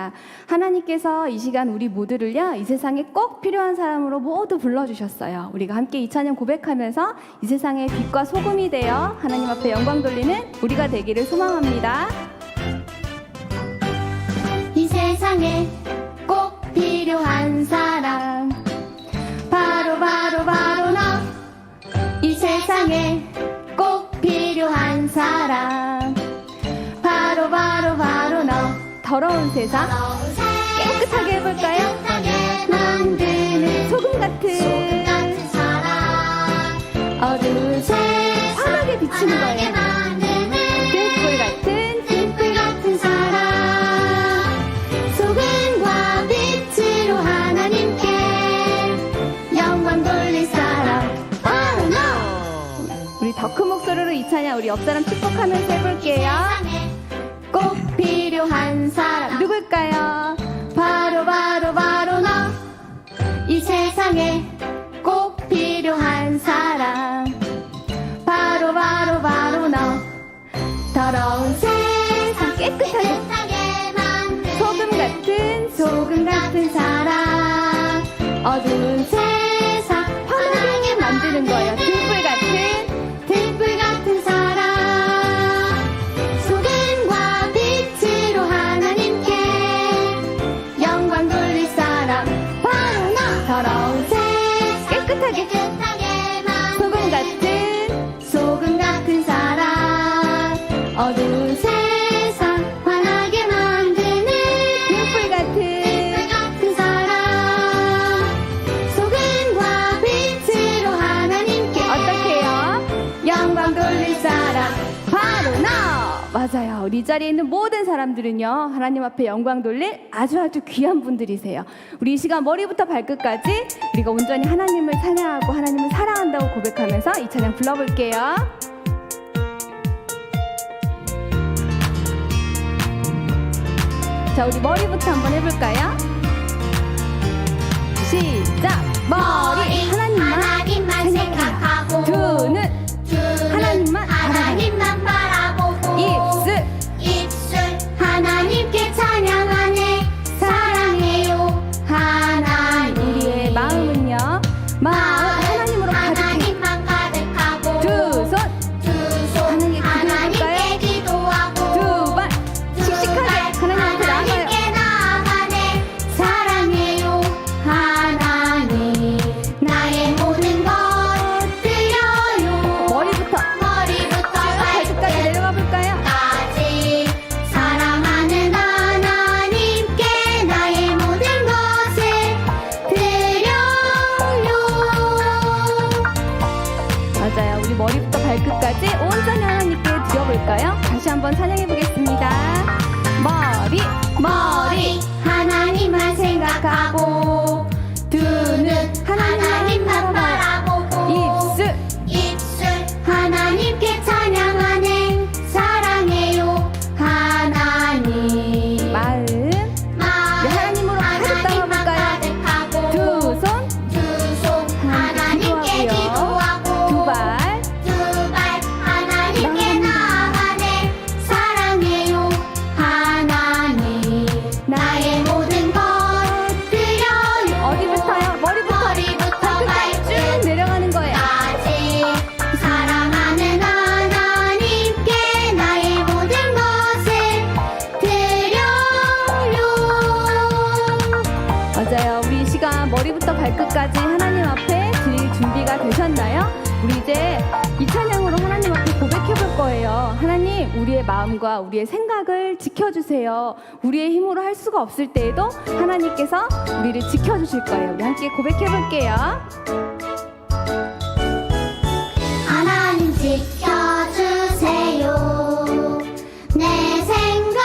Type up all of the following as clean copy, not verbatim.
합니다. 하나님께서 이 시간 우리 모두를요, 이 세상에 꼭 필요한 사람으로 모두 불러주셨어요. 우리가 함께 이 찬양 고백하면서 이 세상의 빛과 소금이 되어 하나님 앞에 영광 돌리는 우리가 되기를 소망합니다. 이 세상에 꼭 필요한 사람 바로 너. 이 세상에 꼭 필요한 사람 바로 너. 더러운 세상 깨끗하게 해볼까요? 깨끗하게 만드는 소금 같은 사람 어두운 세상 환하게 비치는 환하게 거예요. 만드는 등불 같은 사람 소금과 빛으로 하나님께 영광 돌릴 사람 바로 너. 우리 더 큰 목소리로 이 찬양 우리 옆사람 축복하면서 해볼게요. 꼭 필요한 사람 누굴까요? 바로 너. 이 세상에 꼭 필요한 사람 바로 너. 더러운 세상 깨끗하게 만드는 소금 같은 사람 어두운 세상 환하게 만드는 거예요. 등불 같은 사람 소금과 빛으로 하나님께 영광 돌릴 사람 바로 너. 더러운 세상 깨끗하게 소금 같은 사람 어두운 세상 환하게 만드는 등불 같은 사람 소금과 빛으로 하나님께 어떡해요? 영광 돌릴 사람 바로 너. 맞아요. 우리 이 자리에 있는 모든 사람들은요, 하나님 앞에 영광 돌릴 아주 귀한 분들이세요. 우리 이 시간 머리부터 발끝까지 우리가 온전히 하나님을 찬양하고 하나님을 사랑한다고 고백하면서 이 찬양 불러볼게요. 자, 우리 머리부터 한번 해볼까요? 시작! 머리! 하나님만 생각하고 두 눈! 하나님만 하나님만 바라보고 입술! 하나님께 찬양하네 사랑해요 하나님. 우리의 마음은요, 마음 하나님으로 가득해. 하나님만 가득하고 두 손! 하나님께 기도하고 두 발! 씩씩하게 하나님 앞에 나아가요. 하나님께 나아가네 사랑해요 하나님. 나의 모든 것 드려요 머리부터 발끝까지 내려가 볼까요? 까지 사랑하는 하나님께 나의 모든 것을 드려요. 맞아요. 우리 머리부터 발끝까지 온전히 하나님께 드려볼까요? 다시 한번 찬양해 보겠습니다. 머리 하나님만 생각하고 두 눈 하나님만 바라보고 입술 하나님께 찬양하네 사랑해요 하나님. 마음 하나님으로 가득 담아볼까요? 가득하고 두 손! 두 손 하나님께 기도하고 두 발! 하나님께 나아가네 사랑해요 하나님. 나의 모든 것 드려요. 어디부터요? 머리부터 발끝까지 쭉 내려가는 거예요. 까지 사랑하는 하나님께 나의 모든 것을 드려요. 맞아요. 우리 이 시간 머리부터 발끝까지 하나님 앞에 드릴 준비가 되셨나요? 우리 이제 이 찬양으로 하나님 앞에 고백해 볼 거예요. 하나님, 우리의 마음과 우리의 생각을 지켜주세요. 우리의 힘으로 할 수가 없을 때에도 하나님께서 우리를 지켜주실 거예요. 우리 함께 고백해 볼게요. 하나님 지켜주세요. 내 생각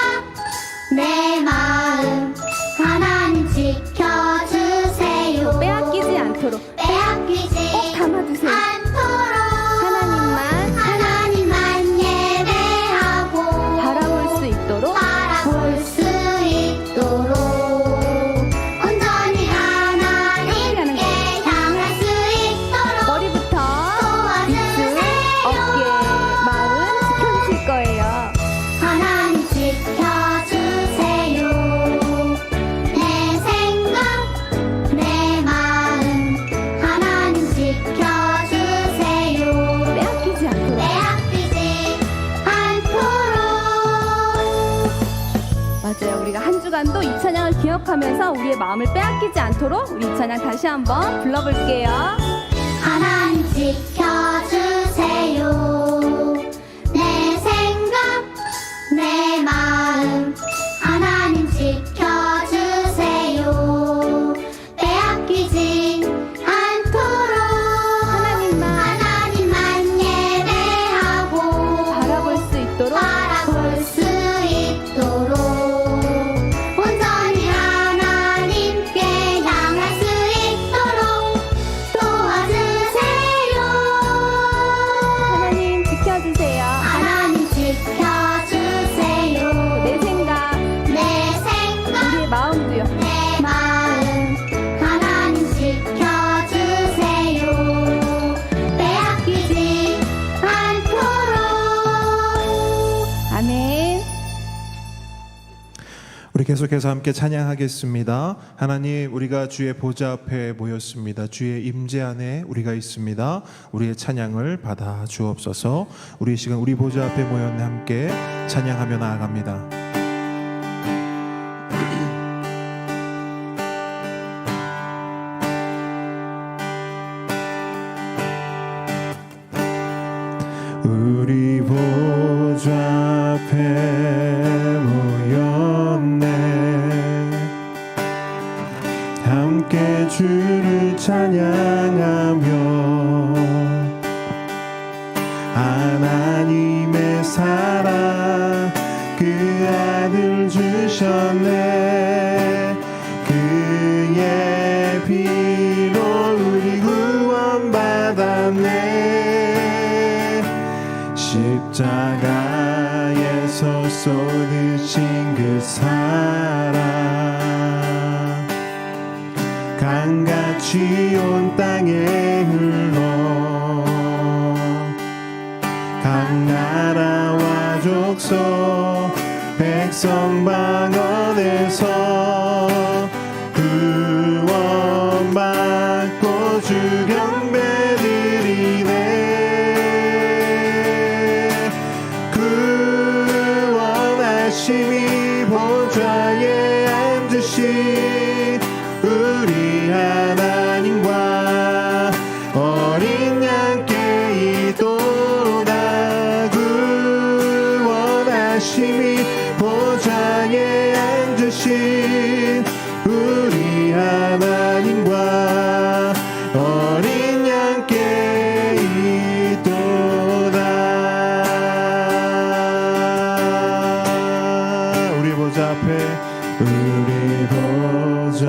내 마음 하나님 지켜주세요. 빼앗기지 않도록 빼앗기지 꼭 담아두세요. 않도록 하나님만 예배하고 바라볼 수 있도록 바라볼 수 있도록 온전히 하나님께 향할 수 있도록 머리부터 도와주세요. 어깨 한 주간도 이 찬양을 기억하면서 우리의 마음을 빼앗기지 않도록 우리 이 찬양 다시 한번 불러볼게요. 하나님 지켜주세요. 내 생각 내 마음 하나님 지켜주세요. 빼앗기지 않도록 하나님만 예배하고 바라볼 수 있도록 온전히 하나님께 향할 수 있도록 도와주세요. 하나님 지켜주세요. 하나님 지켜주세요. 내 생각, 내 생각 우리의 마음도요. 내 마음 하나님 지켜주세요. 빼앗기지 않도록. 아멘. 우리 계속해서 함께 찬양하겠습니다. 하나님, 우리가 주의 보좌 앞에 모였습니다. 주의 임재 안에 우리가 있습니다. 우리의 찬양을 받아 주옵소서. 우리 이 시간 우리 보좌 앞에 모였네 함께 찬양하며 나아갑니다. 우리 보좌 앞에 모였네 함께 주를 찬양하며 하나님의 사랑 그 아들 주셨네 그의 피로 우리 구원받았네 십자가에서 쏟으신 그 사랑 강같이 온 땅에 흘러 각 나라와 족속 백성 방언에서 구원받고 주 경배드리네 구원하심이 보좌에 앉으신 우리 하나님과 어린 양께 있도다 구원하심이 보좌에 앉으신 우리 하나님과 어린 양께 있도다 우리 보좌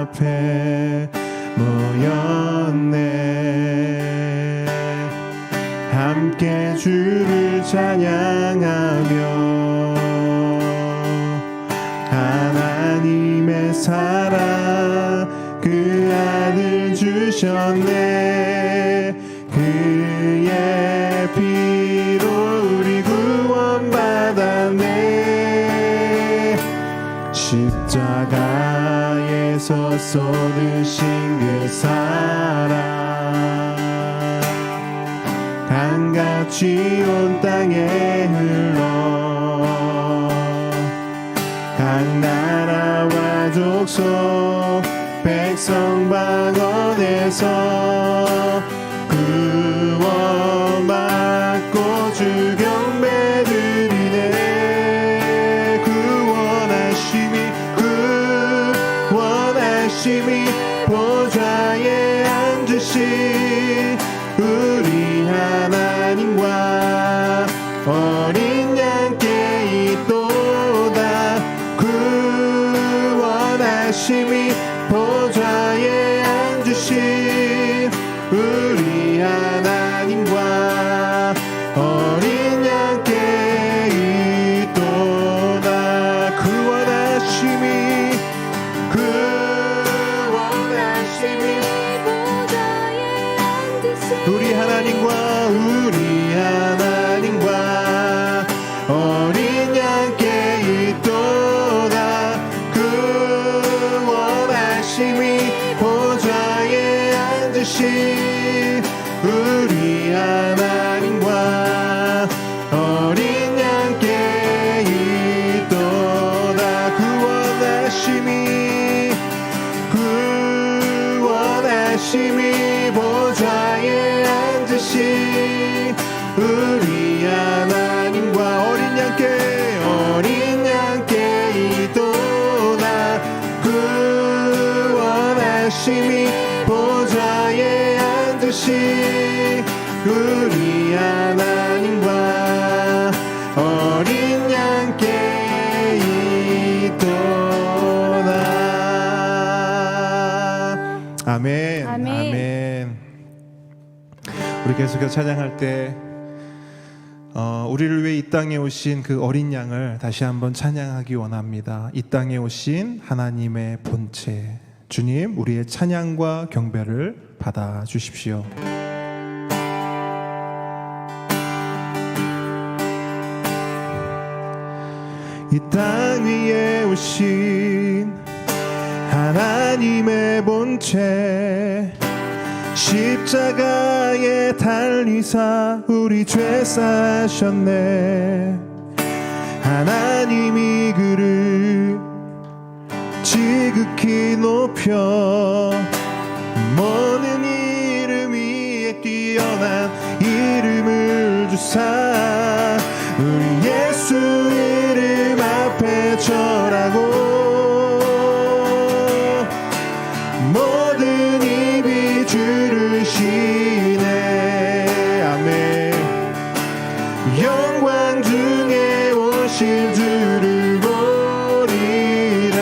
앞에 모였네 함께 주를 찬양하며 하나님의 사랑 그 아들 주셨네 그의 피로 우리 구원받았네 십자가에서 쏟으신 그 사랑 강같이 온 땅에 흘러 각 나라와 족속 백성 방언에서 구원받고 주 경배드리네 구원하심이 보좌에 앉으신 우리 하나님과 어린 양께 있도다 구원하심이 보좌에 앉으신 우리 하나님과 어린 양께 있도다 구원하심이 보좌에 앉으신 우리 하나님과 어린 양께 있도다 구원하심이 보좌에 앉으신 우리 하나님과 어린 양께 있도다 구원하심이 구원하심이 보좌에 앉으신 우리 하나님과 어린 양께 이도나 구원하심이 보좌에 앉으신 우리 하나님과 어린 양께 이도나. 아멘. 아멘. 우리 계속해서 찬양할 때 우리를 위해 이 땅에 오신 그 어린 양을 다시 한번 찬양하기 원합니다. 이 땅에 오신 하나님의 본체 주님, 우리의 찬양과 경배를 받아 주십시오. 이 땅 위에 오신 하나님의 본체 십자가에 달리사 우리 죄 사셨네. 하나님이 그를 지극히 높여 모든 이름 위에 뛰어난 이름을 주사 우리 예수 이름 앞에 절하고 모든 입이 주를 시네. 아멘. 영광 중에 오실 주를 보리라.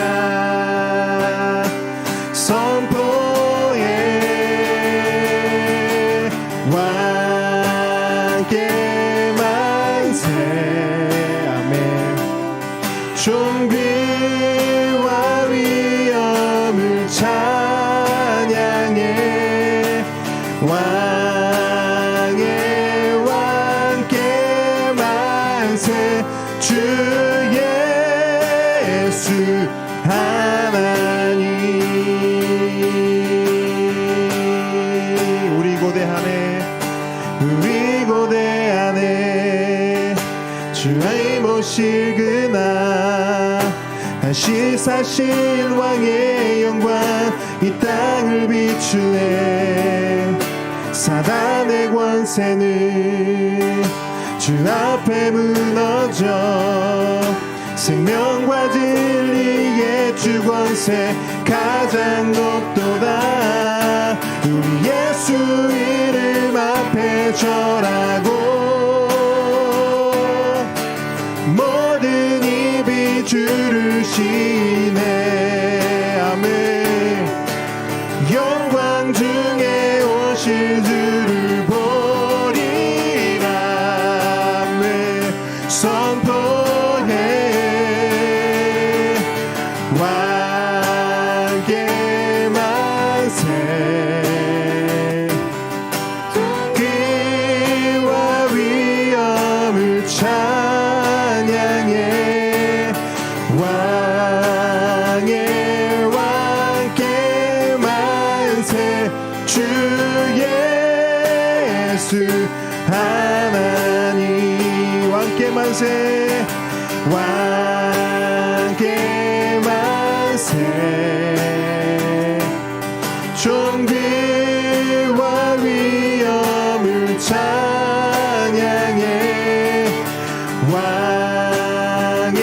선포해 왕께 만세. 아멘. 존귀와 위엄을 찬양해 왕의 왕께 만세. 주 예수 하나님. 우리 고대하네 주의 모실 그날 다시 사신 왕의 영광 이 땅을 비추네. 사단의 권세는 주 앞에 무너져 생명과 진리의 주 권세 가장 높도다. 우리 예수 이름 앞에 절하고 모든 입이 주를 시네. 아멘. 영광 중에 오실 주를 보리라. 아멘. 선포해 왕께 만세. 그와 위엄을 찬양해 왕의 왕께 만세. 주 예수 하나님 왕께 만세. 왕께 만세. 존귀와 위엄을 찬양해 왕의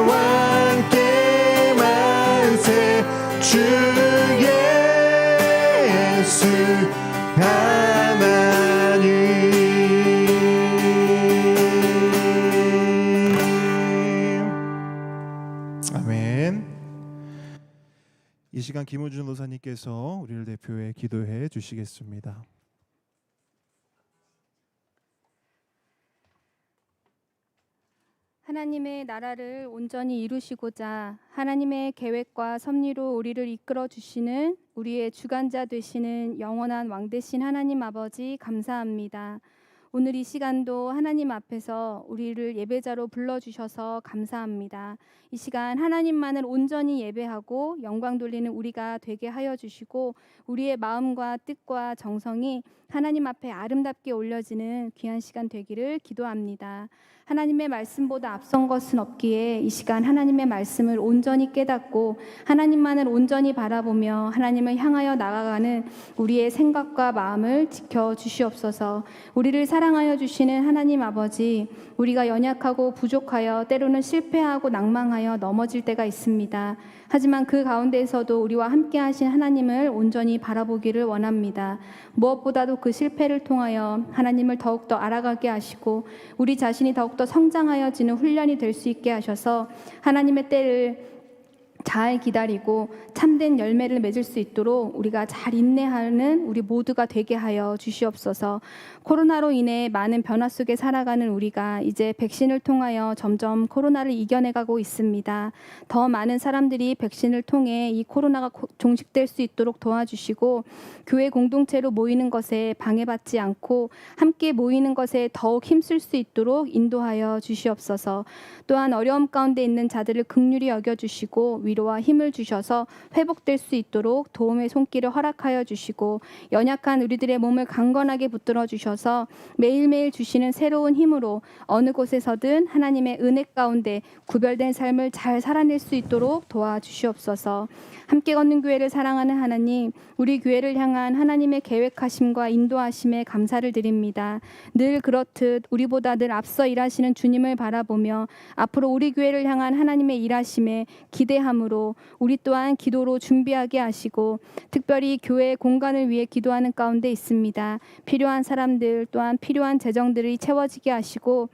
왕께 만세. 주 예수 하나님. 아멘. 이 시간 김우준 노사님께서 우리를 대표해 기도해 주시겠습니다. 하나님의 나라를 온전히 이루시고자 하나님의 계획과 섭리로 우리를 이끌어 주시는 우리의 주관자 되시는 영원한 왕 되신 하나님 아버지 감사합니다. 오늘 이 시간도 하나님 앞에서 우리를 예배자로 불러주셔서 감사합니다. 이 시간 하나님만을 온전히 예배하고 영광 돌리는 우리가 되게 하여 주시고 우리의 마음과 뜻과 정성이 하나님 앞에 아름답게 올려지는 귀한 시간 되기를 기도합니다. 하나님의 말씀보다 앞선 것은 없기에 이 시간 하나님의 말씀을 온전히 깨닫고 하나님만을 온전히 바라보며 하나님을 향하여 나아가는 우리의 생각과 마음을 지켜주시옵소서. 우리를 사랑하여 주시는 하나님 아버지, 우리가 연약하고 부족하여 때로는 실패하고 낭망하여 넘어질 때가 있습니다. 하지만 그 가운데에서도 우리와 함께 하신 하나님을 온전히 바라보기를 원합니다. 무엇보다도 그 실패를 통하여 하나님을 더욱더 알아가게 하시고 우리 자신이 더욱더 성장하여지는 훈련이 될 수 있게 하셔서 하나님의 때를 잘 기다리고 참된 열매를 맺을 수 있도록 우리가 잘 인내하는 우리 모두가 되게 하여 주시옵소서. 코로나로 인해 많은 변화 속에 살아가는 우리가 이제 백신을 통하여 점점 코로나를 이겨내가고 있습니다. 더 많은 사람들이 백신을 통해 이 코로나가 종식될 수 있도록 도와주시고 교회 공동체로 모이는 것에 방해받지 않고 함께 모이는 것에 더욱 힘쓸 수 있도록 인도하여 주시옵소서. 또한 어려움 가운데 있는 자들을 긍휼히 여겨주시고 위로와 힘을 주셔서 회복될 수 있도록 도움의 손길을 허락하여 주시고 연약한 우리들의 몸을 강건하게 붙들어 주셔서 매일매일 주시는 새로운 힘으로 어느 곳에서든 하나님의 은혜 가운데 구별된 삶을 잘 살아낼 수 있도록 도와주시옵소서. 함께 걷는 교회를 사랑하는 하나님, 우리 교회를 향한 하나님의 계획하심과 인도하심에 감사를 드립니다. 늘 그렇듯 우리보다 늘 앞서 일하시는 주님을 바라보며 앞으로 우리 교회를 향한 하나님의 일하심에 기대함으로 우리 또한 기도로 준비하게 하시고 특별히 교회의 공간을 위해 기도하는 가운데 있습니다. 필요한 사람들 또한 필요한 재정들이 채워지게 하시고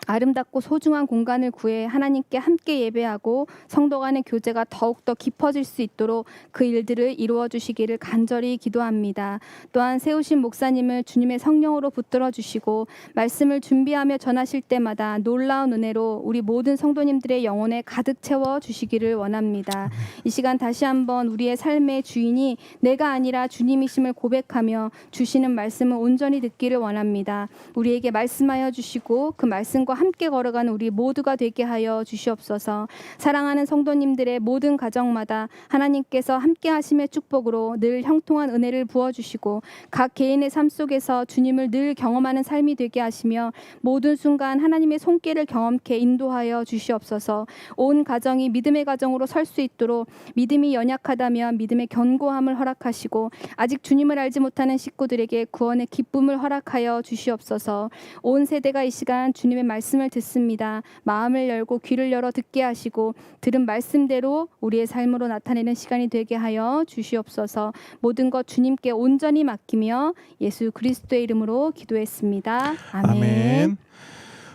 아름답고 소중한 공간을 구해 하나님께 함께 예배하고 성도 간의 교제가 더욱더 깊어질 수 있도록 그 일들을 이루어 주시기를 간절히 기도합니다. 또한 세우신 목사님을 주님의 성령으로 붙들어 주시고 말씀을 준비하며 전하실 때마다 놀라운 은혜로 우리 모든 성도님들의 영혼에 가득 채워 주시기를 원합니다. 이 시간 다시 한번 우리의 삶의 주인이 내가 아니라 주님이심을 고백하며 주시는 말씀을 온전히 듣기를 원합니다. 우리에게 말씀하여 주시고 그 말씀 함께 걸어가는 우리 모두가 되게 하여 주시옵소서. 사랑하는 성도님들의 모든 가정마다 하나님께서 함께 하심의 축복으로 늘 형통한 은혜를 부어주시고 각 개인의 삶 속에서 주님을 늘 경험하는 삶이 되게 하시며 모든 순간 하나님의 손길을 경험케 인도하여 주시옵소서. 온 가정이 믿음의 가정으로 설 수 있도록 믿음이 연약하다면 믿음의 견고함을 허락하시고 아직 주님을 알지 못하는 식구들에게 구원의 기쁨을 허락하여 주시옵소서. 온 세대가 이 시간 주님의 말씀을 듣습니다. 마음을 열고 귀를 열어 듣게 하시고 들은 말씀대로 우리의 삶으로 나타내는 시간이 되게 하여 주시옵소서. 모든 것 주님께 온전히 맡기며 예수 그리스도의 이름으로 기도했습니다. 아멘.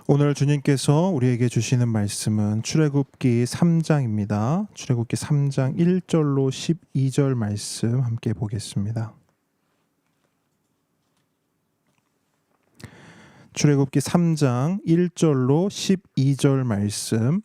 오늘 주님께서 우리에게 주시는 말씀은 출애굽기 3장입니다. 출애굽기 3장 1절로 12절 말씀 함께 보겠습니다. 출애굽기 3장 1절로 12절 말씀.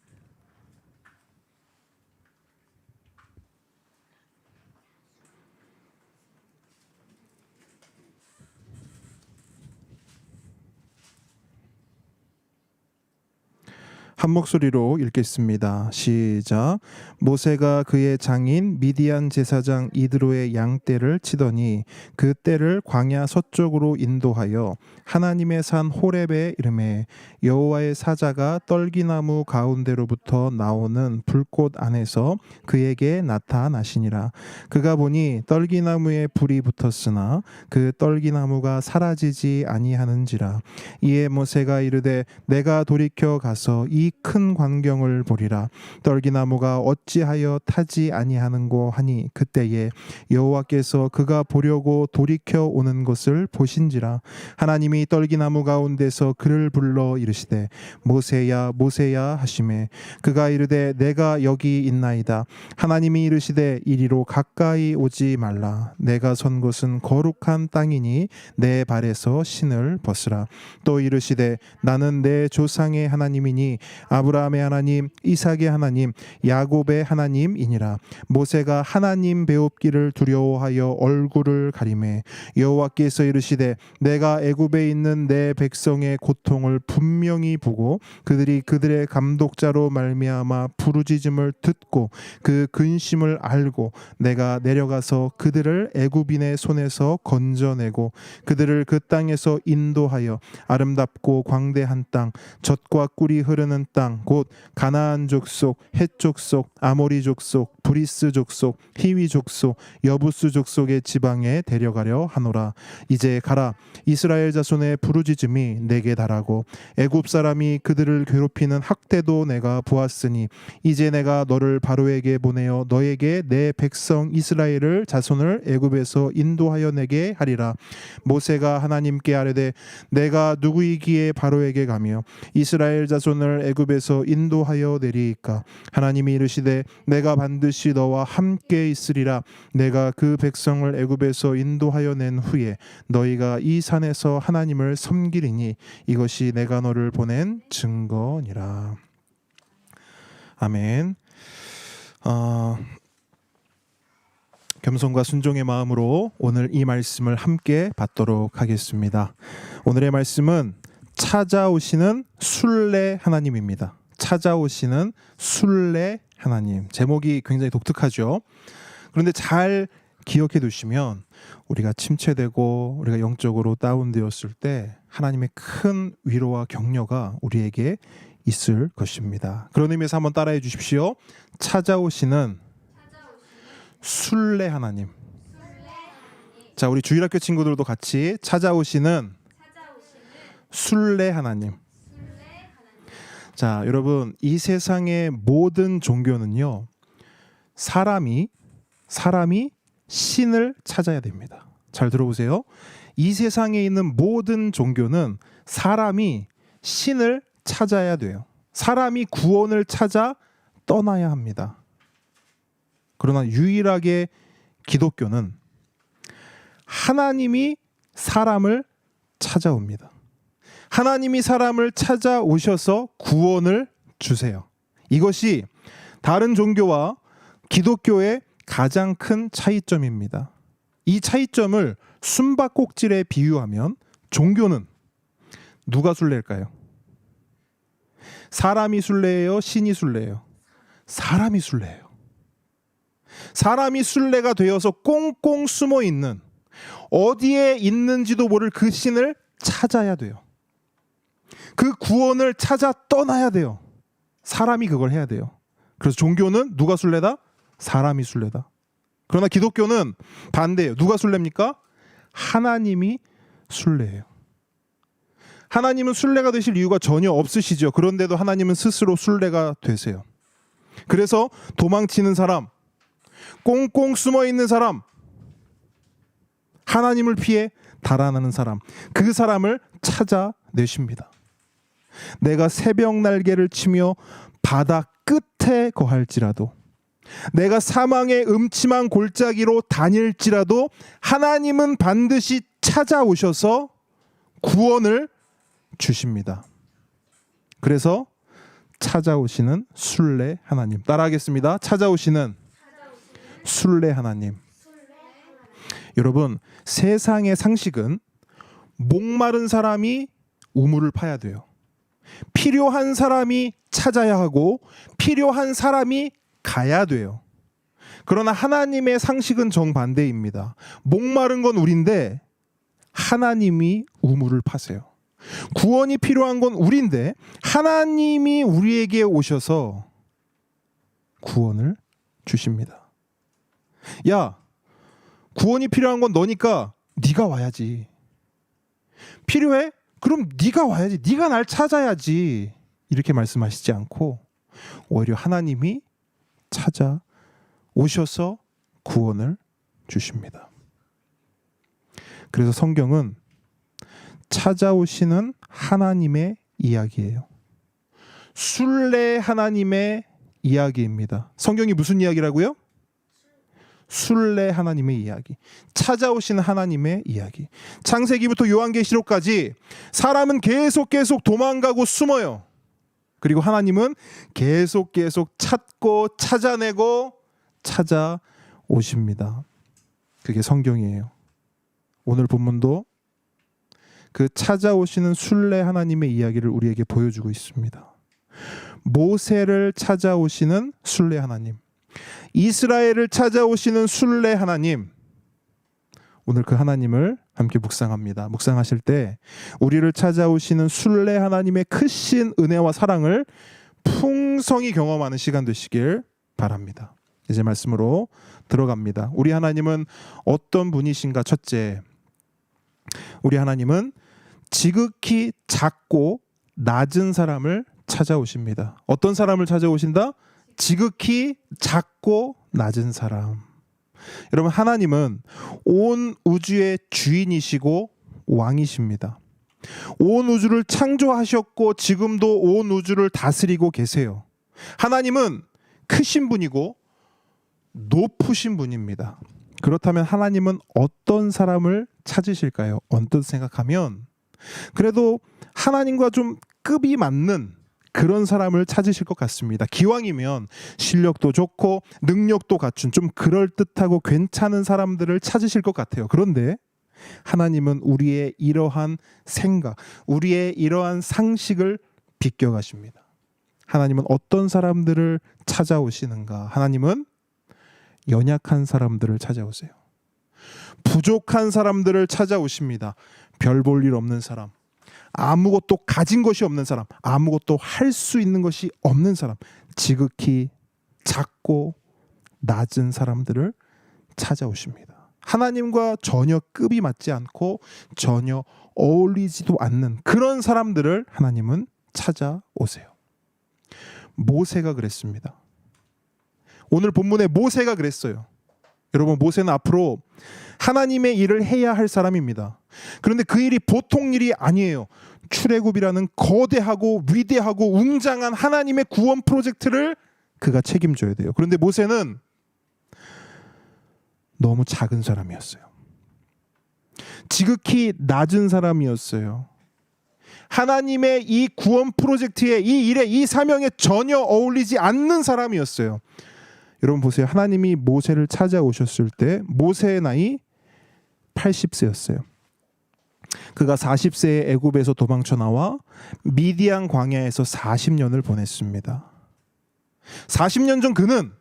한 목소리로 읽겠습니다. 시작. 모세가 그의 장인 미디안 제사장 이드로의 양떼를 치더니 그 떼를 광야 서쪽으로 인도하여 하나님의 산 호렙에 이르매 여호와의 사자가 떨기나무 가운데로부터 나오는 불꽃 안에서 그에게 나타나시니라. 그가 보니 떨기나무에 불이 붙었으나 그 떨기나무가 사라지지 아니하는지라. 이에 모세가 이르되 내가 돌이켜 가서 이 큰 광경을 보리라. 떨기나무가 어찌하여 타지 아니하는고 하니 그때에 여호와께서 그가 보려고 돌이켜 오는 것을 보신지라. 하나님이 떨기나무 가운데서 그를 불러 이르시되 모세야 모세야 하시매 그가 이르되 내가 여기 있나이다. 하나님이 이르시되 이리로 가까이 오지 말라. 내가 선 곳은 거룩한 땅이니 내 발에서 신을 벗으라. 또 이르시되 나는 내 조상의 하나님이니 아브라함의 하나님, 이삭의 하나님, 야곱의 하나님이니라. 모세가 하나님 배웁기를 두려워하여 얼굴을 가리매 여호와께서 이르시되 내가 애굽에 있는 내 백성의 고통을 분명히 보고 그들이 그들의 감독자로 말미암아 부르짖음을 듣고 그 근심을 알고 내가 내려가서 그들을 애굽인의 손에서 건져내고 그들을 그 땅에서 인도하여 아름답고 광대한 땅, 젖과 꿀이 흐르는 땅, 곧 가나안 족속, 헷 족속, 아모리 족속, 브리스 족속, 히위 족속, 여부스 족속의 지방에 데려가려 하노라. 이제 가라. 이스라엘 자손의 부르짖음이 내게 달하고 애굽 사람이 그들을 괴롭히는 학대도 내가 보았으니 이제 내가 너를 바로에게 보내어 너에게 내 백성 이스라엘을 자손을 애굽에서 인도하여 내게 하리라. 모세가 하나님께 아뢰되 내가 누구이기에 바로에게 가며 이스라엘 자손을 애굽에서 인도하여 내리이까. 하나님이 이르시되 내가 반드시 너와 함께 있으리라. 내가 그 백성을 애굽에서 인도하여 낸 후에 너희가 이 산에서 하나님을 섬기리니 이것이 내가 너를 보낸 증거니라. 아멘. 겸손과 순종의 마음으로 오늘 이 말씀을 함께 받도록 하겠습니다. 오늘의 말씀은 찾아오시는 순례 하나님입니다. 찾아오시는 순례 하나님. 제목이 굉장히 독특하죠. 그런데 잘 기억해 두시면 우리가 침체되고 우리가 영적으로 다운되었을 때 하나님의 큰 위로와 격려가 우리에게 있을 것입니다. 그런 의미에서 한번 따라해 주십시오. 찾아오시는 순례 하나님. 자, 우리 주일학교 친구들도 같이 찾아오시는 순례 하나님. 자, 여러분, 이 세상의 모든 종교는요, 사람이 신을 찾아야 됩니다. 잘 들어보세요. 이 세상에 있는 모든 종교는 사람이 신을 찾아야 돼요. 사람이 구원을 찾아 떠나야 합니다. 그러나 유일하게 기독교는 하나님이 사람을 찾아옵니다. 하나님이 사람을 찾아오셔서 구원을 주세요. 이것이 다른 종교와 기독교의 가장 큰 차이점입니다. 이 차이점을 숨바꼭질에 비유하면 종교는 누가 순례일까요? 사람이 순례예요? 신이 순례예요? 사람이 순례예요. 사람이 순례가 되어서 꽁꽁 숨어 있는, 어디에 있는지도 모를 그 신을 찾아야 돼요. 그 구원을 찾아 떠나야 돼요. 사람이 그걸 해야 돼요. 그래서 종교는 누가 순례다? 사람이 순례다. 그러나 기독교는 반대예요. 누가 순례입니까? 하나님이 순례예요. 하나님은 순례가 되실 이유가 전혀 없으시죠. 그런데도 하나님은 스스로 순례가 되세요. 그래서 도망치는 사람, 꽁꽁 숨어 있는 사람, 하나님을 피해 달아나는 사람, 그 사람을 찾아내십니다. 내가 새벽 날개를 치며 바다 끝에 거할지라도, 내가 사망의 음침한 골짜기로 다닐지라도 하나님은 반드시 찾아오셔서 구원을 주십니다. 그래서 찾아오시는 순례 하나님. 따라하겠습니다. 찾아오시는 순례 하나님. 여러분, 세상의 상식은 목마른 사람이 우물을 파야 돼요. 필요한 사람이 찾아야 하고 필요한 사람이 가야 돼요. 그러나 하나님의 상식은 정반대입니다. 목마른 건 우린데 하나님이 우물을 파세요. 구원이 필요한 건 우린데 하나님이 우리에게 오셔서 구원을 주십니다. 야, 구원이 필요한 건 너니까 네가 와야지. 필요해? 그럼 네가 와야지. 네가 날 찾아야지. 이렇게 말씀하시지 않고 오히려 하나님이 찾아오셔서 구원을 주십니다. 그래서 성경은 찾아오시는 하나님의 이야기예요. 순례 하나님의 이야기입니다. 성경이 무슨 이야기라고요? 순례 하나님의 이야기. 찾아오시는 하나님의 이야기. 창세기부터 요한계시록까지 사람은 계속 도망가고 숨어요. 그리고 하나님은 계속 찾고 찾아내고 찾아오십니다. 그게 성경이에요. 오늘 본문도 그 찾아오시는 순례 하나님의 이야기를 우리에게 보여주고 있습니다. 모세를 찾아오시는 순례 하나님, 이스라엘을 찾아오시는 순례 하나님, 오늘 그 하나님을 함께 묵상합니다. 묵상하실 때 우리를 찾아오시는 순례 하나님의 크신 은혜와 사랑을 풍성히 경험하는 시간 되시길 바랍니다. 이제 말씀으로 들어갑니다. 우리 하나님은 어떤 분이신가? 첫째, 우리 하나님은 지극히 작고 낮은 사람을 찾아오십니다. 어떤 사람을 찾아오신다? 지극히 작고 낮은 사람. 여러분, 하나님은 온 우주의 주인이시고 왕이십니다. 온 우주를 창조하셨고 지금도 온 우주를 다스리고 계세요. 하나님은 크신 분이고 높으신 분입니다. 그렇다면 하나님은 어떤 사람을 찾으실까요? 언뜻 생각하면 그래도 하나님과 좀 급이 맞는 그런 사람을 찾으실 것 같습니다. 기왕이면 실력도 좋고 능력도 갖춘 좀 그럴듯하고 괜찮은 사람들을 찾으실 것 같아요. 그런데 하나님은 우리의 이러한 생각, 우리의 이러한 상식을 비껴가십니다. 하나님은 어떤 사람들을 찾아오시는가? 하나님은 연약한 사람들을 찾아오세요. 부족한 사람들을 찾아오십니다. 별 볼 일 없는 사람, 아무것도 가진 것이 없는 사람, 아무것도 할 수 있는 것이 없는 사람, 지극히 작고 낮은 사람들을 찾아오십니다. 하나님과 전혀 급이 맞지 않고 전혀 어울리지도 않는 그런 사람들을 하나님은 찾아오세요. 모세가 그랬습니다. 오늘 본문에 모세가 그랬어요. 여러분, 모세는 앞으로 하나님의 일을 해야 할 사람입니다. 그런데 그 일이 보통 일이 아니에요. 출애굽이라는 거대하고 위대하고 웅장한 하나님의 구원 프로젝트를 그가 책임져야 돼요. 그런데 모세는 너무 작은 사람이었어요. 지극히 낮은 사람이었어요. 하나님의 이 구원 프로젝트에, 이 일에, 이 사명에 전혀 어울리지 않는 사람이었어요. 여러분 보세요. 하나님이 모세를 찾아오셨을 때 모세의 나이 80세였어요. 그가 40세에 애굽에서 도망쳐 나와 미디안 광야에서 40년을 보냈습니다. 40년 전 그는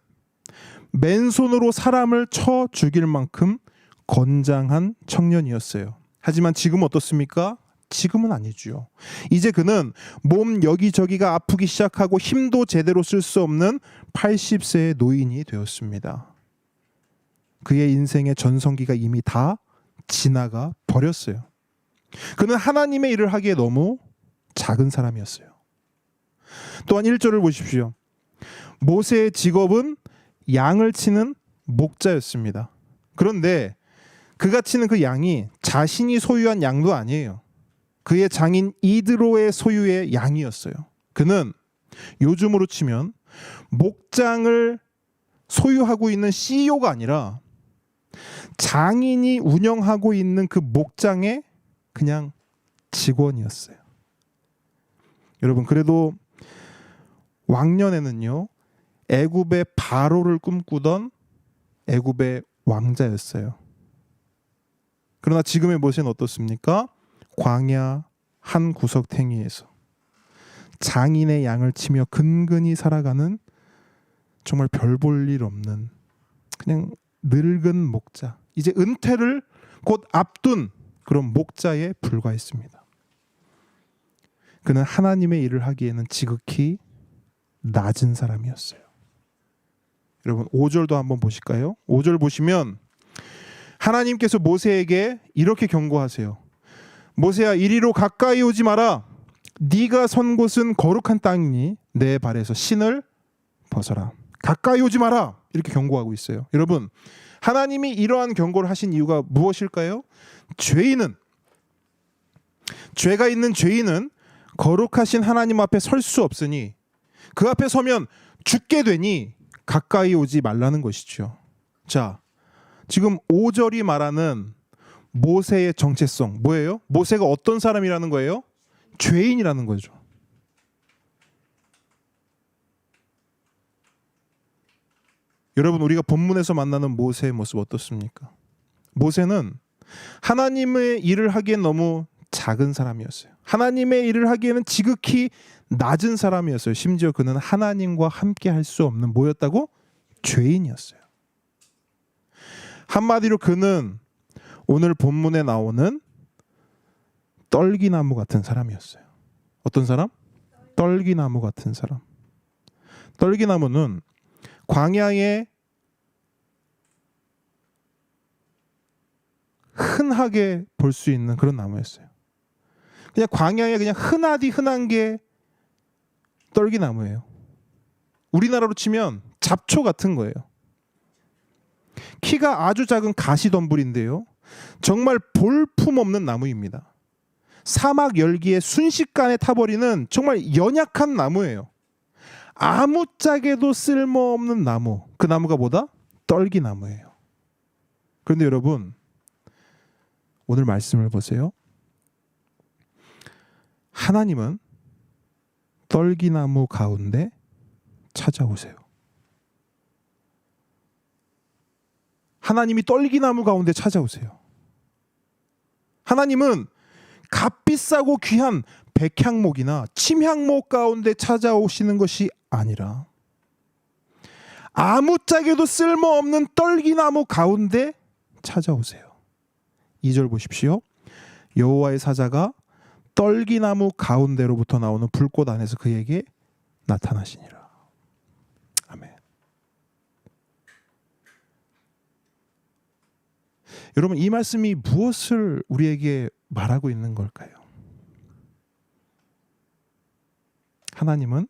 맨손으로 사람을 쳐 죽일 만큼 건장한 청년이었어요. 하지만 지금 어떻습니까? 지금은 아니죠. 이제 그는 몸 여기저기가 아프기 시작하고 힘도 제대로 쓸 수 없는 80세의 노인이 되었습니다. 그의 인생의 전성기가 이미 다 지나가 버렸어요. 그는 하나님의 일을 하기에 너무 작은 사람이었어요. 또한 1절을 보십시오. 모세의 직업은 양을 치는 목자였습니다. 그런데 그가 치는 그 양이 자신이 소유한 양도 아니에요. 그의 장인 이드로의 소유의 양이었어요. 그는 요즘으로 치면 목장을 소유하고 있는 CEO가 아니라 장인이 운영하고 있는 그 목장의 그냥 직원이었어요. 여러분, 그래도 왕년에는요, 애굽의 바로를 꿈꾸던 애굽의 왕자였어요. 그러나 지금의 모세는 어떻습니까? 광야 한 구석탱이에서 장인의 양을 치며 근근히 살아가는 정말 별 볼 일 없는 그냥 늙은 목자, 이제 은퇴를 곧 앞둔 그런 목자에 불과했습니다. 그는 하나님의 일을 하기에는 지극히 낮은 사람이었어요. 여러분 5절도 한번 보실까요? 5절 보시면 하나님께서 모세에게 이렇게 경고하세요. 모세야, 이리로 가까이 오지 마라. 네가 선 곳은 거룩한 땅이니 내 발에서 신을 벗어라. 가까이 오지 마라. 이렇게 경고하고 있어요. 여러분, 하나님이 이러한 경고를 하신 이유가 무엇일까요? 죄가 있는 죄인은 거룩하신 하나님 앞에 설 수 없으니 그 앞에 서면 죽게 되니 가까이 오지 말라는 것이죠. 자, 지금 5절이 말하는 모세의 정체성 뭐예요? 모세가 어떤 사람이라는 거예요? 죄인이라는 거죠. 여러분, 우리가 본문에서 만나는 모세의 모습 어떻습니까? 모세는 하나님의 일을 하기엔 너무 작은 사람이었어요. 하나님의 일을 하기에는 지극히 낮은 사람이었어요. 심지어 그는 하나님과 함께 할 수 없는 뭐였다고? 죄인이었어요. 한마디로 그는 오늘 본문에 나오는 떨기나무 같은 사람이었어요. 어떤 사람? 떨기나무 같은 사람. 떨기나무는 광야에 흔하게 볼 수 있는 그런 나무였어요. 그냥 광야에 그냥 흔하디 흔한 게 떨기나무예요. 우리나라로 치면 잡초 같은 거예요. 키가 아주 작은 가시덤불인데요, 정말 볼품없는 나무입니다. 사막 열기에 순식간에 타버리는 정말 연약한 나무예요. 아무짝에도 쓸모없는 나무. 그 나무가 뭐다? 떨기나무예요. 그런데 여러분, 오늘 말씀을 보세요. 하나님은 떨기나무 가운데 찾아오세요. 하나님이 떨기나무 가운데 찾아오세요. 하나님은 값비싸고 귀한 백향목이나 침향목 가운데 찾아오시는 것이 아니라 아무짝에도 쓸모없는 떨기나무 가운데 찾아오세요. 2절 보십시오. 여호와의 사자가 떨기나무 가운데로부터 나오는 불꽃 안에서 그에게 나타나시니라. 아멘. 여러분, 이 말씀이 무엇을 우리에게 말하고 있는 걸까요? 하나님은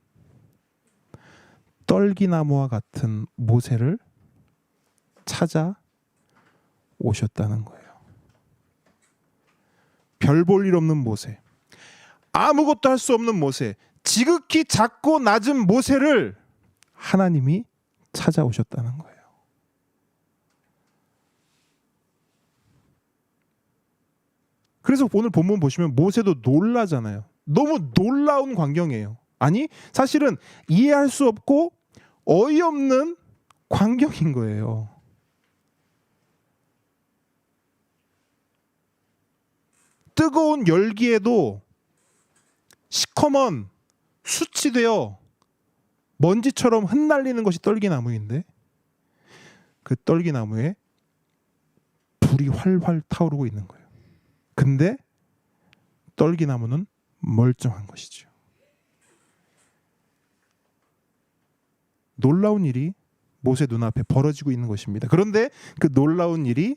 떨기나무와 같은 모세를 찾아 오셨다는 거예요. 별 볼 일 없는 모세, 아무것도 할 수 없는 모세, 지극히 작고 낮은 모세를 하나님이 찾아오셨다는 거예요. 그래서 오늘 본문 보시면 모세도 놀라잖아요. 너무 놀라운 광경이에요. 아니, 사실은 이해할 수 없고 어이없는 광경인 거예요. 뜨거운 열기에도 시커먼 숯이 되어 먼지처럼 흩날리는 것이 떨기나무인데, 그 떨기나무에 불이 활활 타오르고 있는 거예요. 근데 떨기나무는 멀쩡한 것이죠. 놀라운 일이 모세 눈앞에 벌어지고 있는 것입니다. 그런데 그 놀라운 일이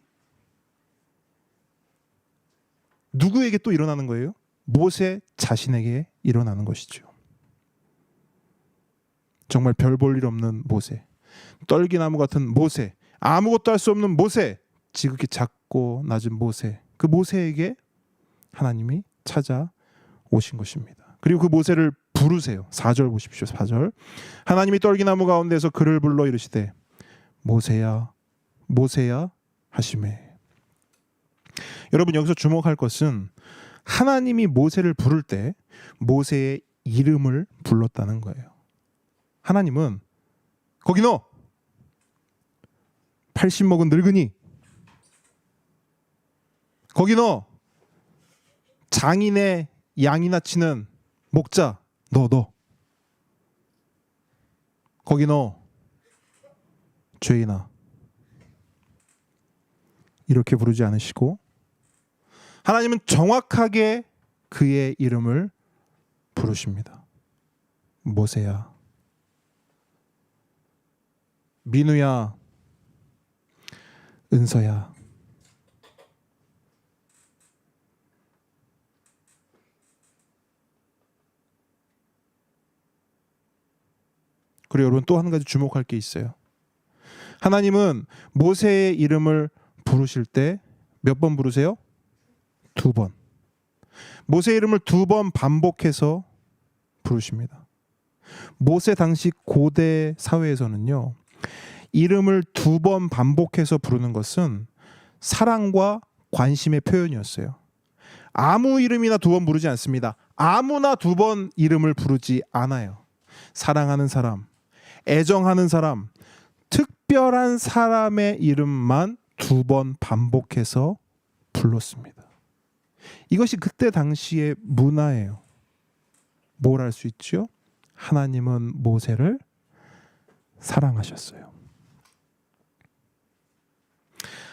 누구에게 또 일어나는 거예요? 모세 자신에게 일어나는 것이죠. 정말 별 볼 일 없는 모세, 떨기나무 같은 모세, 아무것도 할 수 없는 모세, 지극히 작고 낮은 모세, 그 모세에게 하나님이 찾아오신 것입니다. 그리고 그 모세를 부르세요. 4절 보십시오. 4절. 하나님이 떨기나무 가운데서 그를 불러 이르시되 모세야 모세야 하시매. 여러분, 여기서 주목할 것은 하나님이 모세를 부를 때 모세의 이름을 불렀다는 거예요. 하나님은 거기 너 80 먹은 늙은이, 거기 너 장인의 양이나 치는 목자, 너 거기 너 죄인아, 이렇게 부르지 않으시고 하나님은 정확하게 그의 이름을 부르십니다. 모세야, 민우야, 은서야. 그리고 여러분, 또 한 가지 주목할 게 있어요. 하나님은 모세의 이름을 부르실 때 몇 번 부르세요? 2번. 모세 이름을 2번 반복해서 부르십니다. 모세 당시 고대 사회에서는요, 이름을 2번 반복해서 부르는 것은 사랑과 관심의 표현이었어요. 아무 이름이나 2번 부르지 않습니다. 아무나 2번 이름을 부르지 않아요. 사랑하는 사람, 애정하는 사람, 특별한 사람의 이름만 2번 반복해서 불렀습니다. 이것이 그때 당시의 문화예요. 뭘 알 수 있죠? 하나님은 모세를 사랑하셨어요.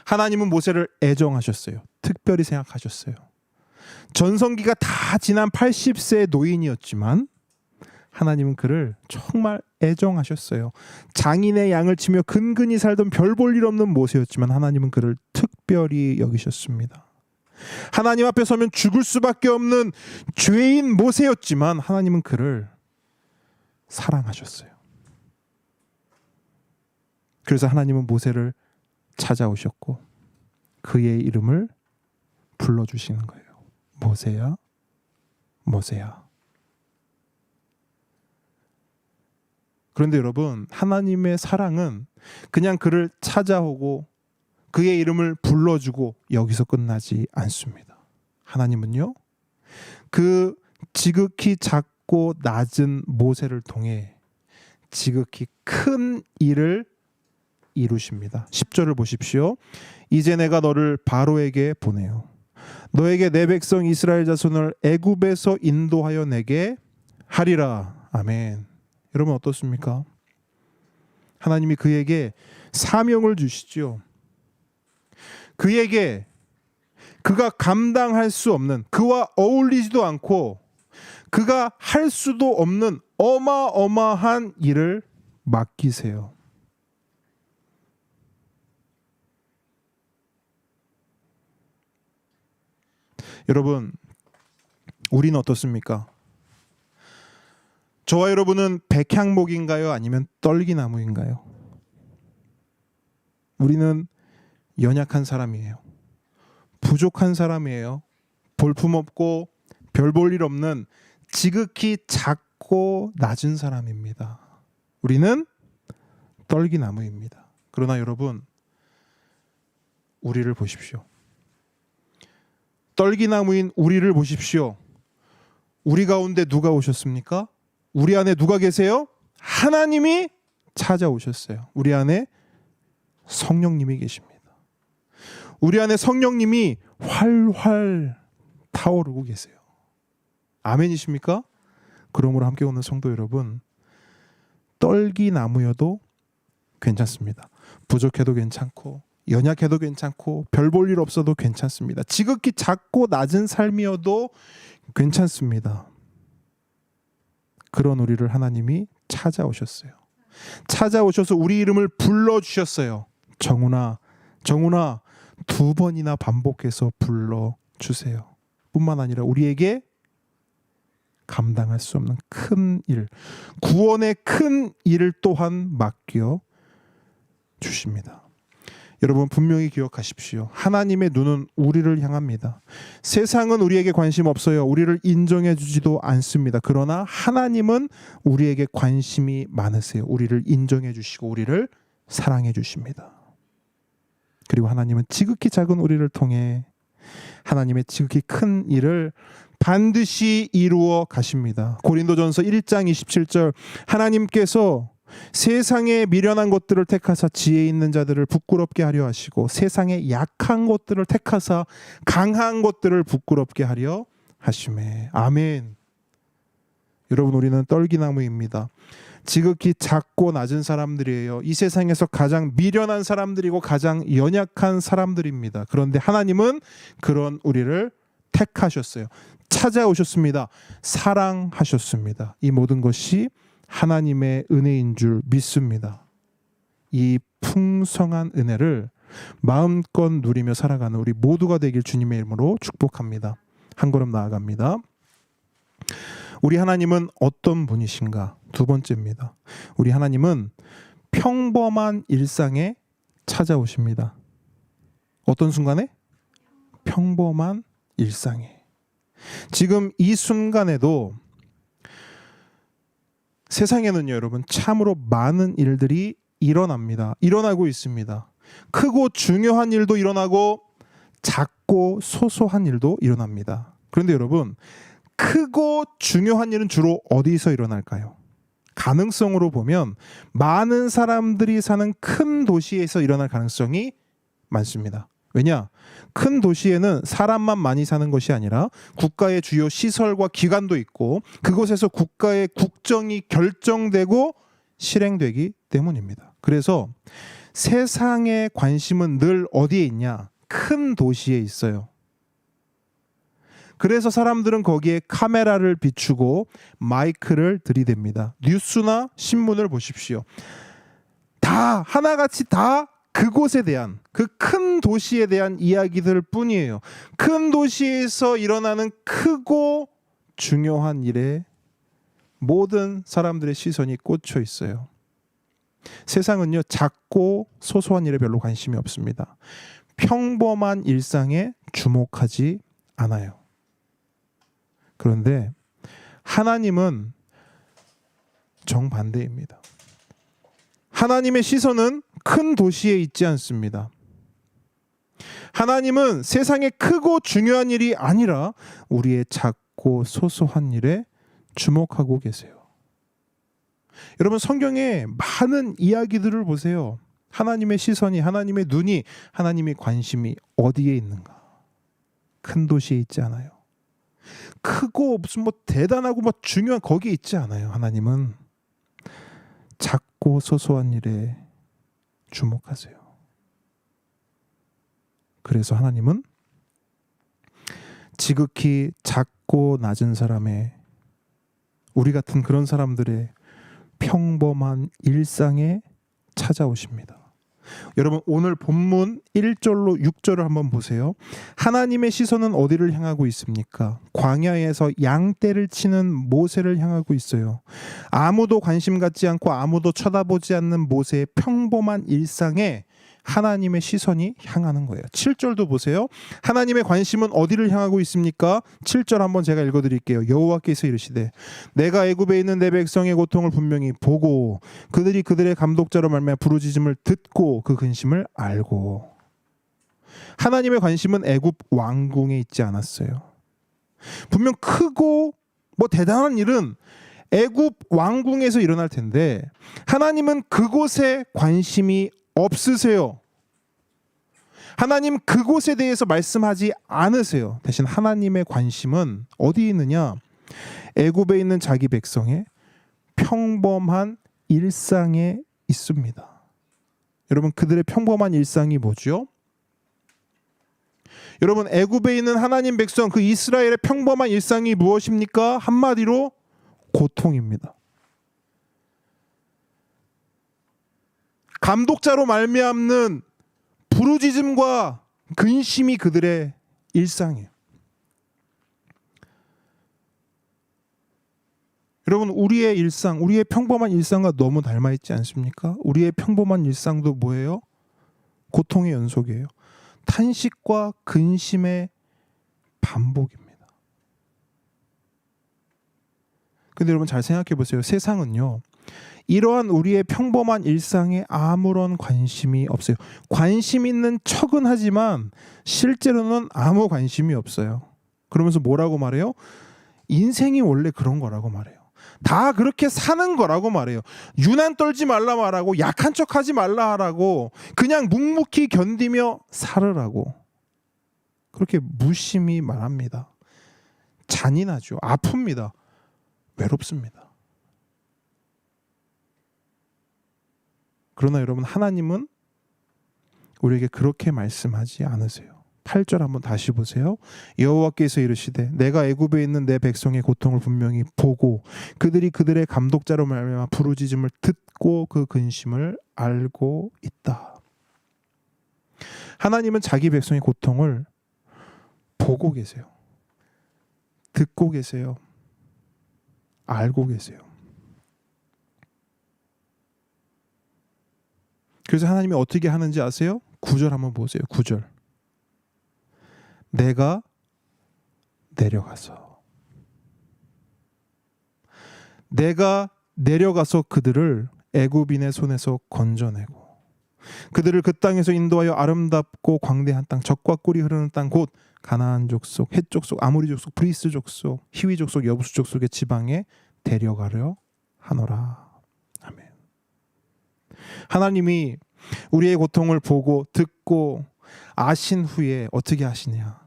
하나님은 모세를 애정하셨어요. 특별히 생각하셨어요. 전성기가 다 지난 80세의 노인이었지만 하나님은 그를 정말 애정하셨어요. 장인의 양을 치며 근근히 살던 별 볼 일 없는 모세였지만 하나님은 그를 특별히 여기셨습니다. 하나님 앞에 서면 죽을 수밖에 없는 죄인 모세였지만 하나님은 그를 사랑하셨어요. 그래서 하나님은 모세를 찾아오셨고 그의 이름을 불러주시는 거예요. 모세야, 모세야. 그런데 여러분, 하나님의 사랑은 그냥 그를 찾아오고 그의 이름을 불러주고 여기서 끝나지 않습니다. 하나님은요, 그 지극히 작고 낮은 모세를 통해 지극히 큰 일을 이루십니다. 10절을 보십시오. 이제 내가 너를 바로에게 보내요. 너에게 내 백성 이스라엘 자손을 애굽에서 인도하여 내게 하리라. 아멘. 여러분 어떻습니까? 하나님이 그에게 사명을 주시죠. 그에게 그가 감당할 수 없는, 그와 어울리지도 않고 그가 할 수도 없는 어마어마한 일을 맡기세요. 여러분, 우리는 어떻습니까? 저와 여러분은 백향목인가요? 아니면 떨기나무인가요? 우리는 연약한 사람이에요. 부족한 사람이에요. 볼품없고 별 볼 일 없는 지극히 작고 낮은 사람입니다. 우리는 떨기나무입니다. 그러나 여러분, 우리를 보십시오. 떨기나무인 우리를 보십시오. 우리 가운데 누가 오셨습니까? 우리 안에 누가 계세요? 하나님이 찾아오셨어요. 우리 안에 성령님이 계십니다. 우리 안에 성령님이 활활 타오르고 계세요. 아멘이십니까? 그러므로 함께 오는 성도 여러분, 떨기나무여도 괜찮습니다. 부족해도 괜찮고 연약해도 괜찮고 별 볼 일 없어도 괜찮습니다. 지극히 작고 낮은 삶이어도 괜찮습니다. 그런 우리를 하나님이 찾아오셨어요. 찾아오셔서 우리 이름을 불러주셨어요. 정훈아, 정훈아, 2번이나 반복해서 불러주세요. 뿐만 아니라 우리에게 감당할 수 없는 큰 일, 구원의 큰 일을 또한 맡겨 주십니다. 여러분 분명히 기억하십시오. 하나님의 눈은 우리를 향합니다. 세상은 우리에게 관심 없어요. 우리를 인정해 주지도 않습니다. 그러나 하나님은 우리에게 관심이 많으세요. 우리를 인정해 주시고 우리를 사랑해 주십니다. 그리고 하나님은 지극히 작은 우리를 통해 하나님의 지극히 큰 일을 반드시 이루어 가십니다. 고린도전서 1장 27절, 하나님께서 세상에 미련한 것들을 택하사 지혜 있는 자들을 부끄럽게 하려 하시고 세상에 약한 것들을 택하사 강한 것들을 부끄럽게 하려 하시매. 아멘. 여러분, 우리는 떨기나무입니다. 지극히 작고 낮은 사람들이에요. 이 세상에서 가장 미련한 사람들이고 가장 연약한 사람들입니다. 그런데 하나님은 그런 우리를 택하셨어요. 찾아오셨습니다. 사랑하셨습니다. 이 모든 것이 하나님의 은혜인 줄 믿습니다. 이 풍성한 은혜를 마음껏 누리며 살아가는 우리 모두가 되길 주님의 이름으로 축복합니다. 한 걸음 나아갑니다. 우리 하나님은 어떤 분이신가? 2번째입니다. 우리 하나님은 평범한 일상에 찾아오십니다. 어떤 순간에? 평범한 일상에. 지금 이 순간에도 세상에는요, 여러분, 참으로 많은 일들이 일어나고 있습니다. 크고 중요한 일도 일어나고 작고 소소한 일도 일어납니다. 그런데 여러분, 크고 중요한 일은 주로 어디서 일어날까요? 가능성으로 보면 많은 사람들이 사는 큰 도시에서 일어날 가능성이 많습니다. 왜냐? 큰 도시에는 사람만 많이 사는 것이 아니라 국가의 주요 시설과 기관도 있고 그곳에서 국가의 국정이 결정되고 실행되기 때문입니다. 그래서 세상의 관심은 늘 어디에 있냐? 큰 도시에 있어요. 그래서 사람들은 거기에 카메라를 비추고 마이크를 들이댑니다. 뉴스나 신문을 보십시오. 다 하나같이 다 그곳에 대한, 그 큰 도시에 대한 이야기들 뿐이에요. 큰 도시에서 일어나는 크고 중요한 일에 모든 사람들의 시선이 꽂혀 있어요. 세상은요, 작고 소소한 일에 별로 관심이 없습니다. 평범한 일상에 주목하지 않아요. 그런데 하나님은 정반대입니다. 하나님의 시선은 큰 도시에 있지 않습니다. 하나님은 세상의 크고 중요한 일이 아니라 우리의 작고 소소한 일에 주목하고 계세요. 여러분, 성경에 많은 이야기들을 보세요. 하나님의 시선이, 하나님의 눈이, 하나님의 관심이 어디에 있는가? 큰 도시에 있지 않아요. 크고 무슨 뭐 대단하고 뭐 중요한 거기에 있지 않아요. 하나님은 작고 소소한 일에 주목하세요. 그래서 하나님은 지극히 작고 낮은 사람의, 우리 같은 그런 사람들의 평범한 일상에 찾아오십니다. 여러분, 오늘 본문 1절로 6절을 한번 보세요. 하나님의 시선은 어디를 향하고 있습니까? 광야에서 양떼를 치는 모세를 향하고 있어요. 아무도 관심 갖지 않고 아무도 쳐다보지 않는 모세의 평범한 일상에 하나님의 시선이 향하는 거예요. 7절도 보세요. 하나님의 관심은 어디를 향하고 있습니까? 7절 한번 제가 읽어드릴게요. 여호와께서 이르시되 내가 애굽에 있는 내 백성의 고통을 분명히 보고 그들이 그들의 감독자로 말미암아 부르짖음을 듣고 그 근심을 알고. 하나님의 관심은 애굽 왕궁에 있지 않았어요. 분명 크고 뭐 대단한 일은 애굽 왕궁에서 일어날 텐데 하나님은 그곳에 관심이 없으세요. 하나님 그곳에 대해서 말씀하지 않으세요. 대신 하나님의 관심은 어디 있느냐? 애굽에 있는 자기 백성의 평범한 일상에 있습니다. 여러분, 그들의 평범한 일상이 뭐죠? 여러분, 애굽에 있는 하나님 백성, 그 이스라엘의 평범한 일상이 무엇입니까? 한마디로 고통입니다. 감독자로 말미암는 부르짖음과 근심이 그들의 일상이에요. 여러분, 우리의 일상, 우리의 평범한 일상과 너무 닮아있지 않습니까? 우리의 평범한 일상도 뭐예요? 고통의 연속이에요. 탄식과 근심의 반복입니다. 근데 여러분, 잘 생각해 보세요. 세상은요, 이러한 우리의 평범한 일상에 아무런 관심이 없어요. 관심 있는 척은 하지만 실제로는 아무 관심이 없어요. 그러면서 뭐라고 말해요? 인생이 원래 그런 거라고 말해요. 다 그렇게 사는 거라고 말해요. 유난 떨지 말라 말하고 약한 척 하지 말라 하라고 그냥 묵묵히 견디며 살으라고 그렇게 무심히 말합니다. 잔인하죠. 아픕니다. 외롭습니다. 그러나 여러분, 하나님은 우리에게 그렇게 말씀하지 않으세요. 8절 한번 다시 보세요. 여호와께서 이르시되 내가 애굽에 있는 내 백성의 고통을 분명히 보고 그들이 그들의 감독자로 말미암아 부르짖음을 듣고 그 근심을 알고 있다. 하나님은 자기 백성의 고통을 보고 계세요. 듣고 계세요. 알고 계세요. 그래서 하나님이 어떻게 하는지 아세요? 9절 한번 보세요. 9절. 내가 내려가서 그들을 애굽인의 손에서 건져내고 그들을 그 땅에서 인도하여 아름답고 광대한 땅, 젖과 꿀이 흐르는 땅, 곧 가나안 족속, 헷 족속, 아모리 족속, 브리스 족속, 히위 족속, 여부수 족속의 지방에 데려가려 하노라. 하나님이 우리의 고통을 보고 듣고 아신 후에 어떻게 하시냐?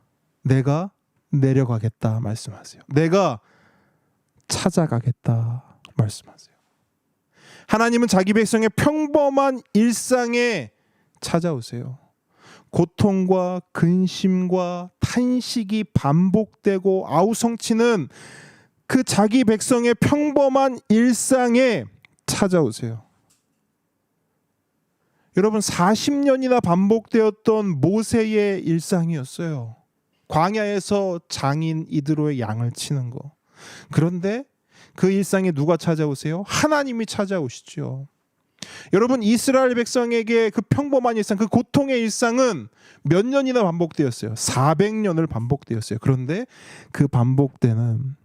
내가 내려가겠다 말씀하세요. 내가 찾아가겠다 말씀하세요. 하나님은 자기 백성의 평범한 일상에 찾아오세요. 고통과 근심과 탄식이 반복되고 아우성치는 그 자기 백성의 평범한 일상에 찾아오세요. 여러분, 40년이나 반복되었던 모세의 일상이었어요. 광야에서 장인 이드로의 양을 치는 거. 그런데 그 일상에 누가 찾아오세요? 하나님이 찾아오시죠. 여러분, 이스라엘 백성에게 그 평범한 일상, 그 고통의 일상은 몇 년이나 반복되었어요? 400년을 반복되었어요. 그런데 그 반복되는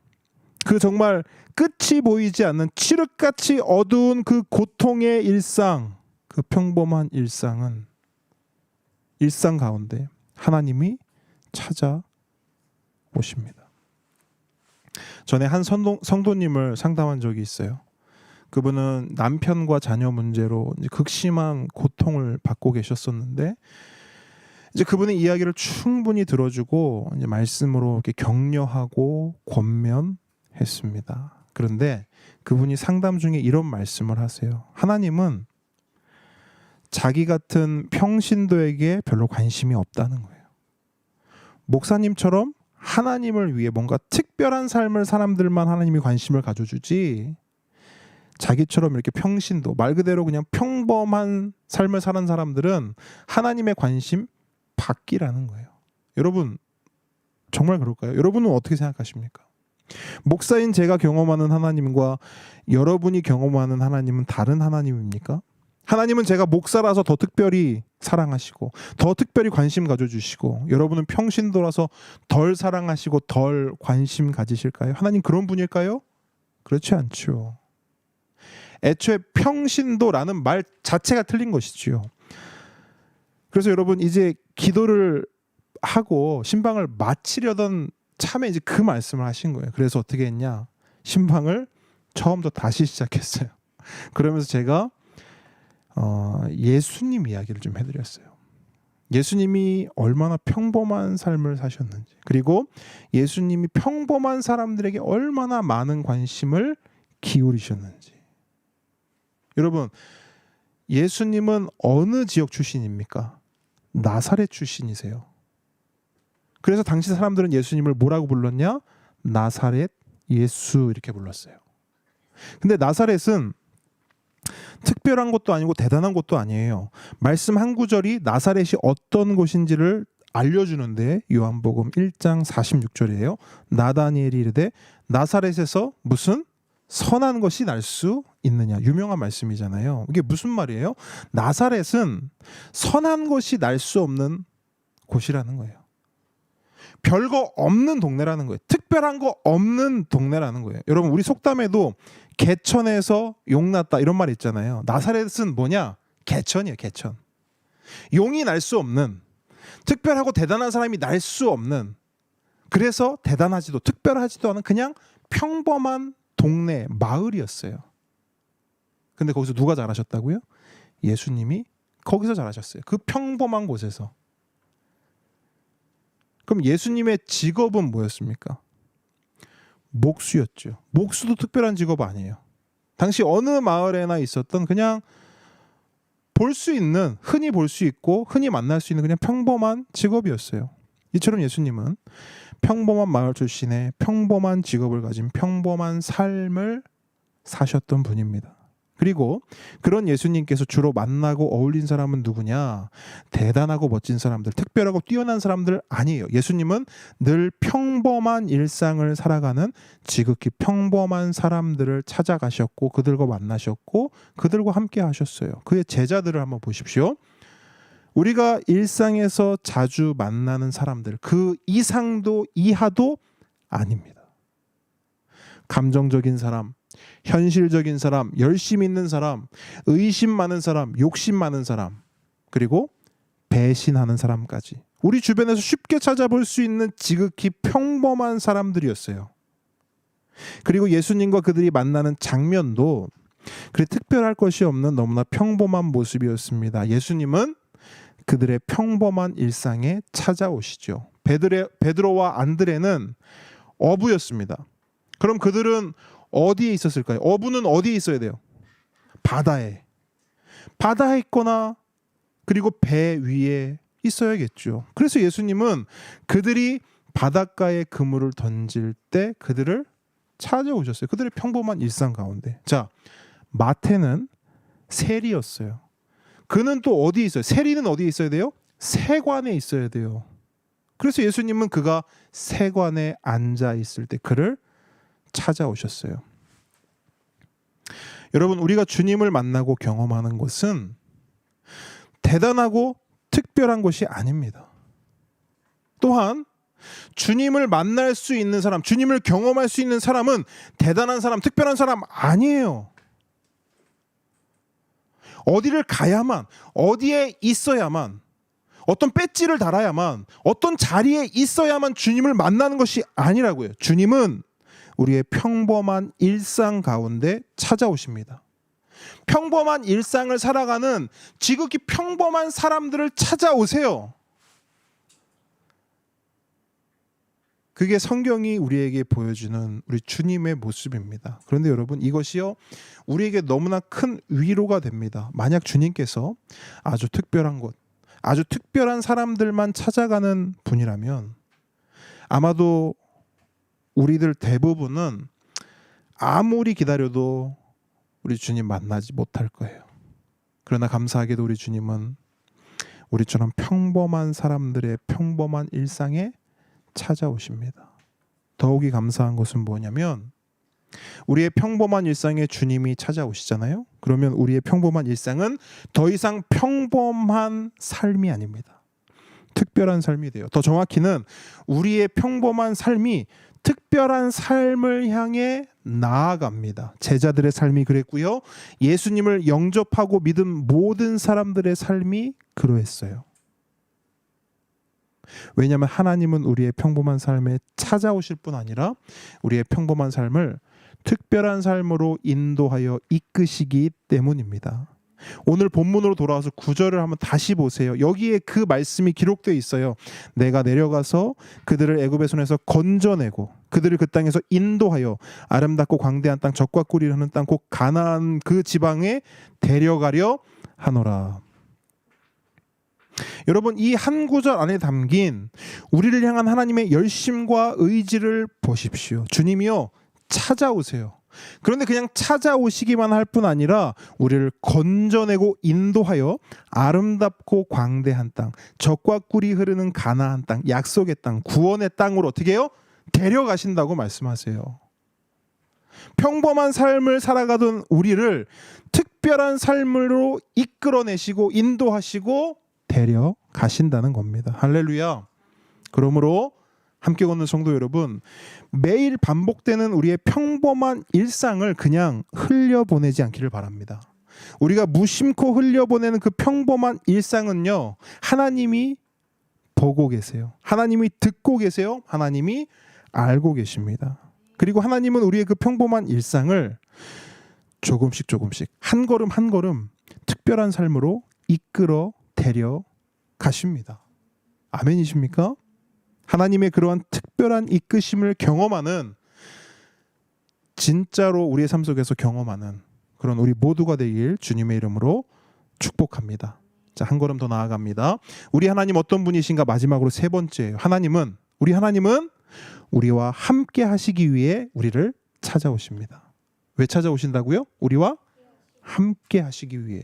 그 정말 끝이 보이지 않는 칠흑같이 어두운 그 고통의 일상, 그 평범한 일상은 일상 가운데 하나님이 찾아오십니다. 전에 한 성도님을 상담한 적이 있어요. 그분은 남편과 자녀 문제로 이제 극심한 고통을 받고 계셨었는데, 이제 그분의 이야기를 충분히 들어주고 이제 말씀으로 이렇게 격려하고 권면했습니다. 그런데 그분이 상담 중에 이런 말씀을 하세요. 하나님은 자기 같은 평신도에게 별로 관심이 없다는 거예요. 목사님처럼 하나님을 위해 뭔가 특별한 삶을 사람들만 하나님이 관심을 가져주지, 자기처럼 이렇게 평신도, 말 그대로 그냥 평범한 삶을 사는 사람들은 하나님의 관심 받기라는 거예요. 여러분, 정말 그럴까요? 여러분은 어떻게 생각하십니까? 목사인 제가 경험하는 하나님과 여러분이 경험하는 하나님은 다른 하나님입니까? 하나님은 제가 목사라서 더 특별히 사랑하시고 더 특별히 관심 가져주시고, 여러분은 평신도라서 덜 사랑하시고 덜 관심 가지실까요? 하나님 그런 분일까요? 그렇지 않죠. 애초에 평신도라는 말 자체가 틀린 것이지요. 그래서 여러분, 이제 기도를 하고 신방을 마치려던 참에 이제 그 말씀을 하신 거예요. 그래서 어떻게 했냐? 신방을 처음부터 다시 시작했어요. 그러면서 제가 예수님 이야기를 좀 해드렸어요. 예수님이 얼마나 평범한 삶을 사셨는지, 그리고 예수님이 평범한 사람들에게 얼마나 많은 관심을 기울이셨는지. 여러분, 예수님은 어느 지역 출신입니까? 나사렛 출신이세요. 그래서 당시 사람들은 예수님을 뭐라고 불렀냐? 나사렛 예수 이렇게 불렀어요. 근데 나사렛은 특별한 것도 아니고 대단한 것도 아니에요. 말씀 한 구절이 나사렛이 어떤 곳인지를 알려주는데, 요한복음 1장 46절이에요. 나다니엘이 이르되 나사렛에서 무슨 선한 것이 날 수 있느냐. 유명한 말씀이잖아요. 이게 무슨 말이에요? 나사렛은 선한 것이 날 수 없는 곳이라는 거예요. 별거 없는 동네라는 거예요. 특별한 거 없는 동네라는 거예요. 여러분, 우리 속담에도 개천에서 용 났다 이런 말 있잖아요. 나사렛은 뭐냐? 개천이에요. 개천. 용이 날 수 없는, 특별하고 대단한 사람이 날 수 없는, 그래서 대단하지도 특별하지도 않은 그냥 평범한 동네, 마을이었어요. 근데 거기서 누가 잘하셨다고요? 예수님이 거기서 잘하셨어요. 그 평범한 곳에서. 그럼 예수님의 직업은 뭐였습니까? 목수였죠. 목수도 특별한 직업 아니에요. 당시 어느 마을에나 있었던 그냥 볼 수 있는, 흔히 볼 수 있고 흔히 만날 수 있는 그냥 평범한 직업이었어요. 이처럼 예수님은 평범한 마을 출신의 평범한 직업을 가진 평범한 삶을 사셨던 분입니다. 그리고 그런 예수님께서 주로 만나고 어울린 사람은 누구냐? 대단하고 멋진 사람들, 특별하고 뛰어난 사람들 아니에요. 예수님은 늘 평범한 일상을 살아가는 지극히 평범한 사람들을 찾아가셨고, 그들과 만나셨고, 그들과 함께 하셨어요. 그의 제자들을 한번 보십시오. 우리가 일상에서 자주 만나는 사람들, 그 이상도 이하도 아닙니다. 감정적인 사람, 현실적인 사람, 열심 있는 사람, 의심 많은 사람, 욕심 많은 사람, 그리고 배신하는 사람까지 우리 주변에서 쉽게 찾아볼 수 있는 지극히 평범한 사람들이었어요. 그리고 예수님과 그들이 만나는 장면도 그리 특별할 것이 없는 너무나 평범한 모습이었습니다. 예수님은 그들의 평범한 일상에 찾아오시죠. 베드로와 안드레는 어부였습니다. 그럼 그들은 어디에 있었을까요? 어부는 어디에 있어야 돼요? 바다에. 바다에 있거나 그리고 배 위에 있어야겠죠. 그래서 예수님은 그들이 바닷가에 그물을 던질 때 그들을 찾아오셨어요. 그들의 평범한 일상 가운데. 자, 마태는 세리였어요. 그는 또 어디에 있어요? 세리는 어디에 있어야 돼요? 세관에 있어야 돼요. 그래서 예수님은 그가 세관에 앉아 있을 때 그를 찾아오셨어요. 여러분, 우리가 주님을 만나고 경험하는 것은 대단하고 특별한 것이 아닙니다. 또한 주님을 만날 수 있는 사람, 주님을 경험할 수 있는 사람은 대단한 사람, 특별한 사람 아니에요. 어디를 가야만, 어디에 있어야만, 어떤 배지를 달아야만, 어떤 자리에 있어야만 주님을 만나는 것이 아니라고요. 주님은 우리의 평범한 일상 가운데 찾아오십니다. 평범한 일상을 살아가는 지극히 평범한 사람들을 찾아오세요. 그게 성경이 우리에게 보여주는 우리 주님의 모습입니다. 그런데 여러분, 이것이요, 우리에게 너무나 큰 위로가 됩니다. 만약 주님께서 아주 특별한 곳, 아주 특별한 사람들만 찾아가는 분이라면 아마도 우리들 대부분은 아무리 기다려도 우리 주님 만나지 못할 거예요. 그러나 감사하게도 우리 주님은 우리처럼 평범한 사람들의 평범한 일상에 찾아오십니다. 더욱이 감사한 것은 뭐냐면 우리의 평범한 일상에 주님이 찾아오시잖아요. 그러면 우리의 평범한 일상은 더 이상 평범한 삶이 아닙니다. 특별한 삶이 돼요. 더 정확히는 우리의 평범한 삶이 특별한 삶을 향해 나아갑니다. 제자들의 삶이 그랬고요. 예수님을 영접하고 믿은 모든 사람들의 삶이 그러했어요. 왜냐하면 하나님은 우리의 평범한 삶에 찾아오실 뿐 아니라 우리의 평범한 삶을 특별한 삶으로 인도하여 이끄시기 때문입니다. 오늘 본문으로 돌아와서 9절을 한번 다시 보세요. 여기에 그 말씀이 기록되어 있어요. 내가 내려가서 그들을 애굽의 손에서 건져내고 그들을 그 땅에서 인도하여 아름답고 광대한 땅, 젖과 꿀이 흐르는 땅, 곧 가나안 그 지방에 데려가려 하노라. 여러분, 이 한 구절 안에 담긴 우리를 향한 하나님의 열심과 의지를 보십시오. 주님이요, 찾아오세요. 그런데 그냥 찾아오시기만 할 뿐 아니라 우리를 건져내고 인도하여 아름답고 광대한 땅, 젖과 꿀이 흐르는 가나안 땅, 약속의 땅, 구원의 땅으로 어떻게 해요? 데려가신다고 말씀하세요. 평범한 삶을 살아가던 우리를 특별한 삶으로 이끌어내시고 인도하시고 데려가신다는 겁니다. 할렐루야. 그러므로 함께 걷는 성도 여러분, 매일 반복되는 우리의 평범한 일상을 그냥 흘려보내지 않기를 바랍니다. 우리가 무심코 흘려보내는 그 평범한 일상은요, 하나님이 보고 계세요. 하나님이 듣고 계세요. 하나님이 알고 계십니다. 그리고 하나님은 우리의 그 평범한 일상을 조금씩 한 걸음 한 걸음 특별한 삶으로 이끌어 데려가십니다. 아멘이십니까? 하나님의 그러한 특별한 이끄심을 경험하는, 진짜로 우리의 삶 속에서 경험하는 그런 우리 모두가 되길 주님의 이름으로 축복합니다. 자, 한 걸음 더 나아갑니다. 우리 하나님 어떤 분이신가? 마지막으로 세 번째예요. 우리 하나님은 우리와 함께 하시기 위해 우리를 찾아오십니다. 왜 찾아오신다고요? 우리와 함께 하시기 위해.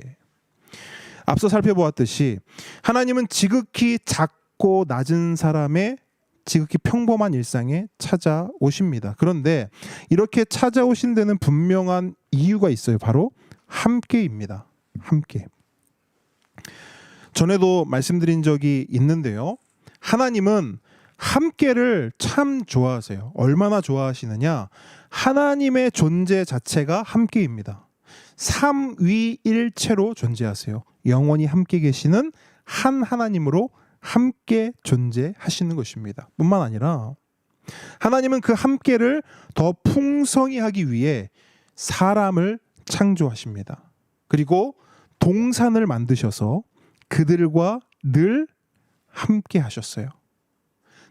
앞서 살펴보았듯이 하나님은 지극히 작고 낮은 사람의 지극히 평범한 일상에 찾아오십니다. 그런데 이렇게 찾아오신 데는 분명한 이유가 있어요. 바로 함께입니다. 함께. 전에도 말씀드린 적이 있는데요. 하나님은 함께를 참 좋아하세요. 얼마나 좋아하시느냐? 하나님의 존재 자체가 함께입니다. 삼위일체로 존재하세요. 영원히 함께 계시는 한 하나님으로 함께 존재하시는 것입니다. 뿐만 아니라 하나님은 그 함께를 더 풍성히 하기 위해 사람을 창조하십니다. 그리고 동산을 만드셔서 그들과 늘 함께 하셨어요.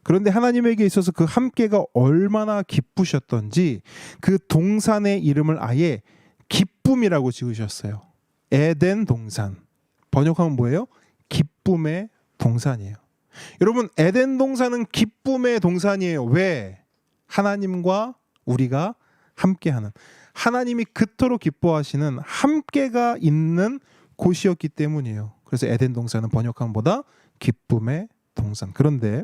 그런데 하나님에게 있어서 그 함께가 얼마나 기쁘셨던지 그 동산의 이름을 아예 기쁨이라고 지으셨어요. 에덴 동산. 번역하면 뭐예요? 기쁨의 동산이에요. 여러분, 에덴 동산은 기쁨의 동산이에요. 왜? 하나님과 우리가 함께하는, 하나님이 그토록 기뻐하시는 함께가 있는 곳이었기 때문이에요. 그래서 에덴 동산은 번역하면 보다 기쁨의 동산. 그런데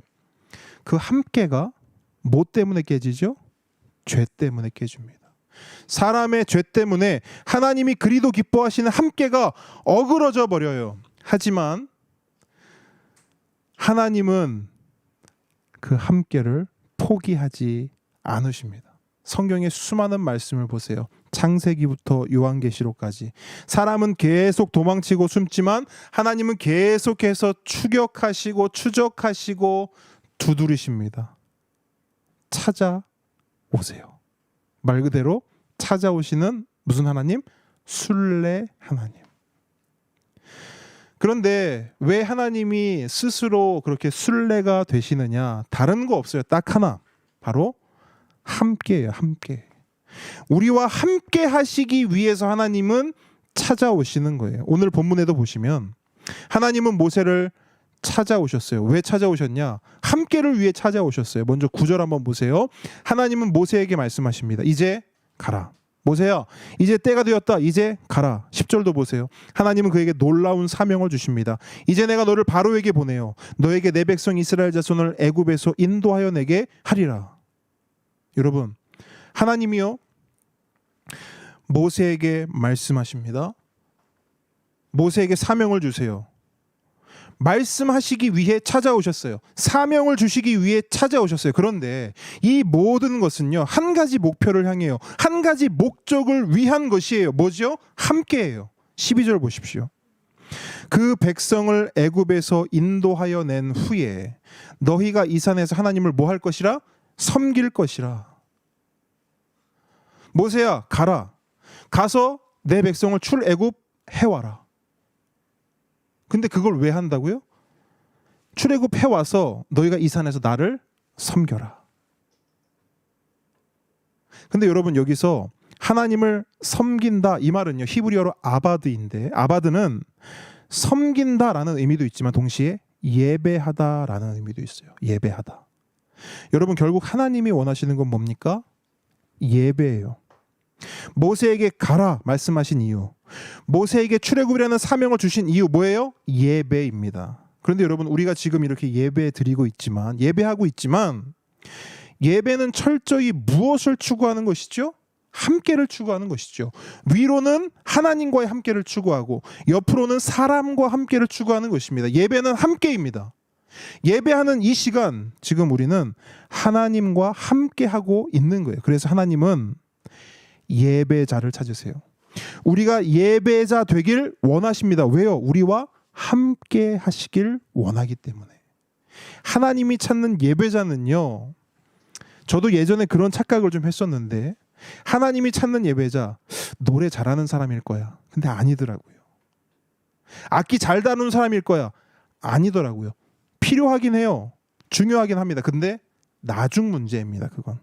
그 함께가 뭐 때문에 깨지죠? 죄 때문에 깨집니다. 사람의 죄 때문에 하나님이 그리도 기뻐하시는 함께가 어그러져 버려요. 하지만 하나님은 그 함께를 포기하지 않으십니다. 성경의 수많은 말씀을 보세요. 창세기부터 요한계시록까지 사람은 계속 도망치고 숨지만 하나님은 계속해서 추격하시고 추적하시고 두드리십니다. 찾아오세요. 말 그대로 찾아오시는 무슨 하나님? 순례 하나님. 그런데 왜 하나님이 스스로 그렇게 순례가 되시느냐? 다른 거 없어요. 딱 하나. 바로 함께예요. 함께. 우리와 함께 하시기 위해서 하나님은 찾아오시는 거예요. 오늘 본문에도 보시면 하나님은 모세를 찾아오셨어요. 왜 찾아오셨냐? 함께를 위해 찾아오셨어요. 먼저 9절 한번 보세요. 하나님은 모세에게 말씀하십니다. 이제 가라. 모세야, 이제 때가 되었다. 이제 가라. 10절도 보세요. 하나님은 그에게 놀라운 사명을 주십니다. 이제 내가 너를 바로에게 보내요. 너에게 내 백성 이스라엘 자손을 애굽에서 인도하여 내게 하리라. 여러분, 하나님이요 모세에게 말씀하십니다. 모세에게 사명을 주세요. 말씀하시기 위해 찾아오셨어요. 사명을 주시기 위해 찾아오셨어요. 그런데 이 모든 것은요, 한 가지 목표를 향해요. 한 가지 목적을 위한 것이에요. 뭐죠? 함께예요. 12절 보십시오. 그 백성을 애굽에서 인도하여 낸 후에 너희가 이 산에서 하나님을 뭐 할 것이라? 섬길 것이라. 모세야, 가라. 가서 내 백성을 출애굽 해와라. 근데 그걸 왜 한다고요? 출애굽 해와서 너희가 이 산에서 나를 섬겨라. 근데 여러분, 여기서 하나님을 섬긴다 이 말은요, 히브리어로 아바드인데, 아바드는 섬긴다라는 의미도 있지만 동시에 예배하다라는 의미도 있어요. 예배하다. 여러분, 결국 하나님이 원하시는 건 뭡니까? 예배예요. 모세에게 가라 말씀하신 이유, 모세에게 출애굽이라는 사명을 주신 이유 뭐예요? 예배입니다. 그런데 여러분, 우리가 지금 이렇게 예배 드리고 있지만, 예배하고 있지만, 예배는 철저히 무엇을 추구하는 것이죠? 함께를 추구하는 것이죠. 위로는 하나님과의 함께를 추구하고 옆으로는 사람과 함께를 추구하는 것입니다. 예배는 함께입니다. 예배하는 이 시간, 지금 우리는 하나님과 함께하고 있는 거예요. 그래서 하나님은 예배자를 찾으세요. 우리가 예배자 되길 원하십니다. 왜요? 우리와 함께 하시길 원하기 때문에. 하나님이 찾는 예배자는요, 저도 예전에 그런 착각을 좀 했었는데, 하나님이 찾는 예배자, 노래 잘하는 사람일 거야. 근데 아니더라고요. 악기 잘 다루는 사람일 거야. 아니더라고요. 필요하긴 해요. 중요하긴 합니다. 근데 나중 문제입니다. 그건.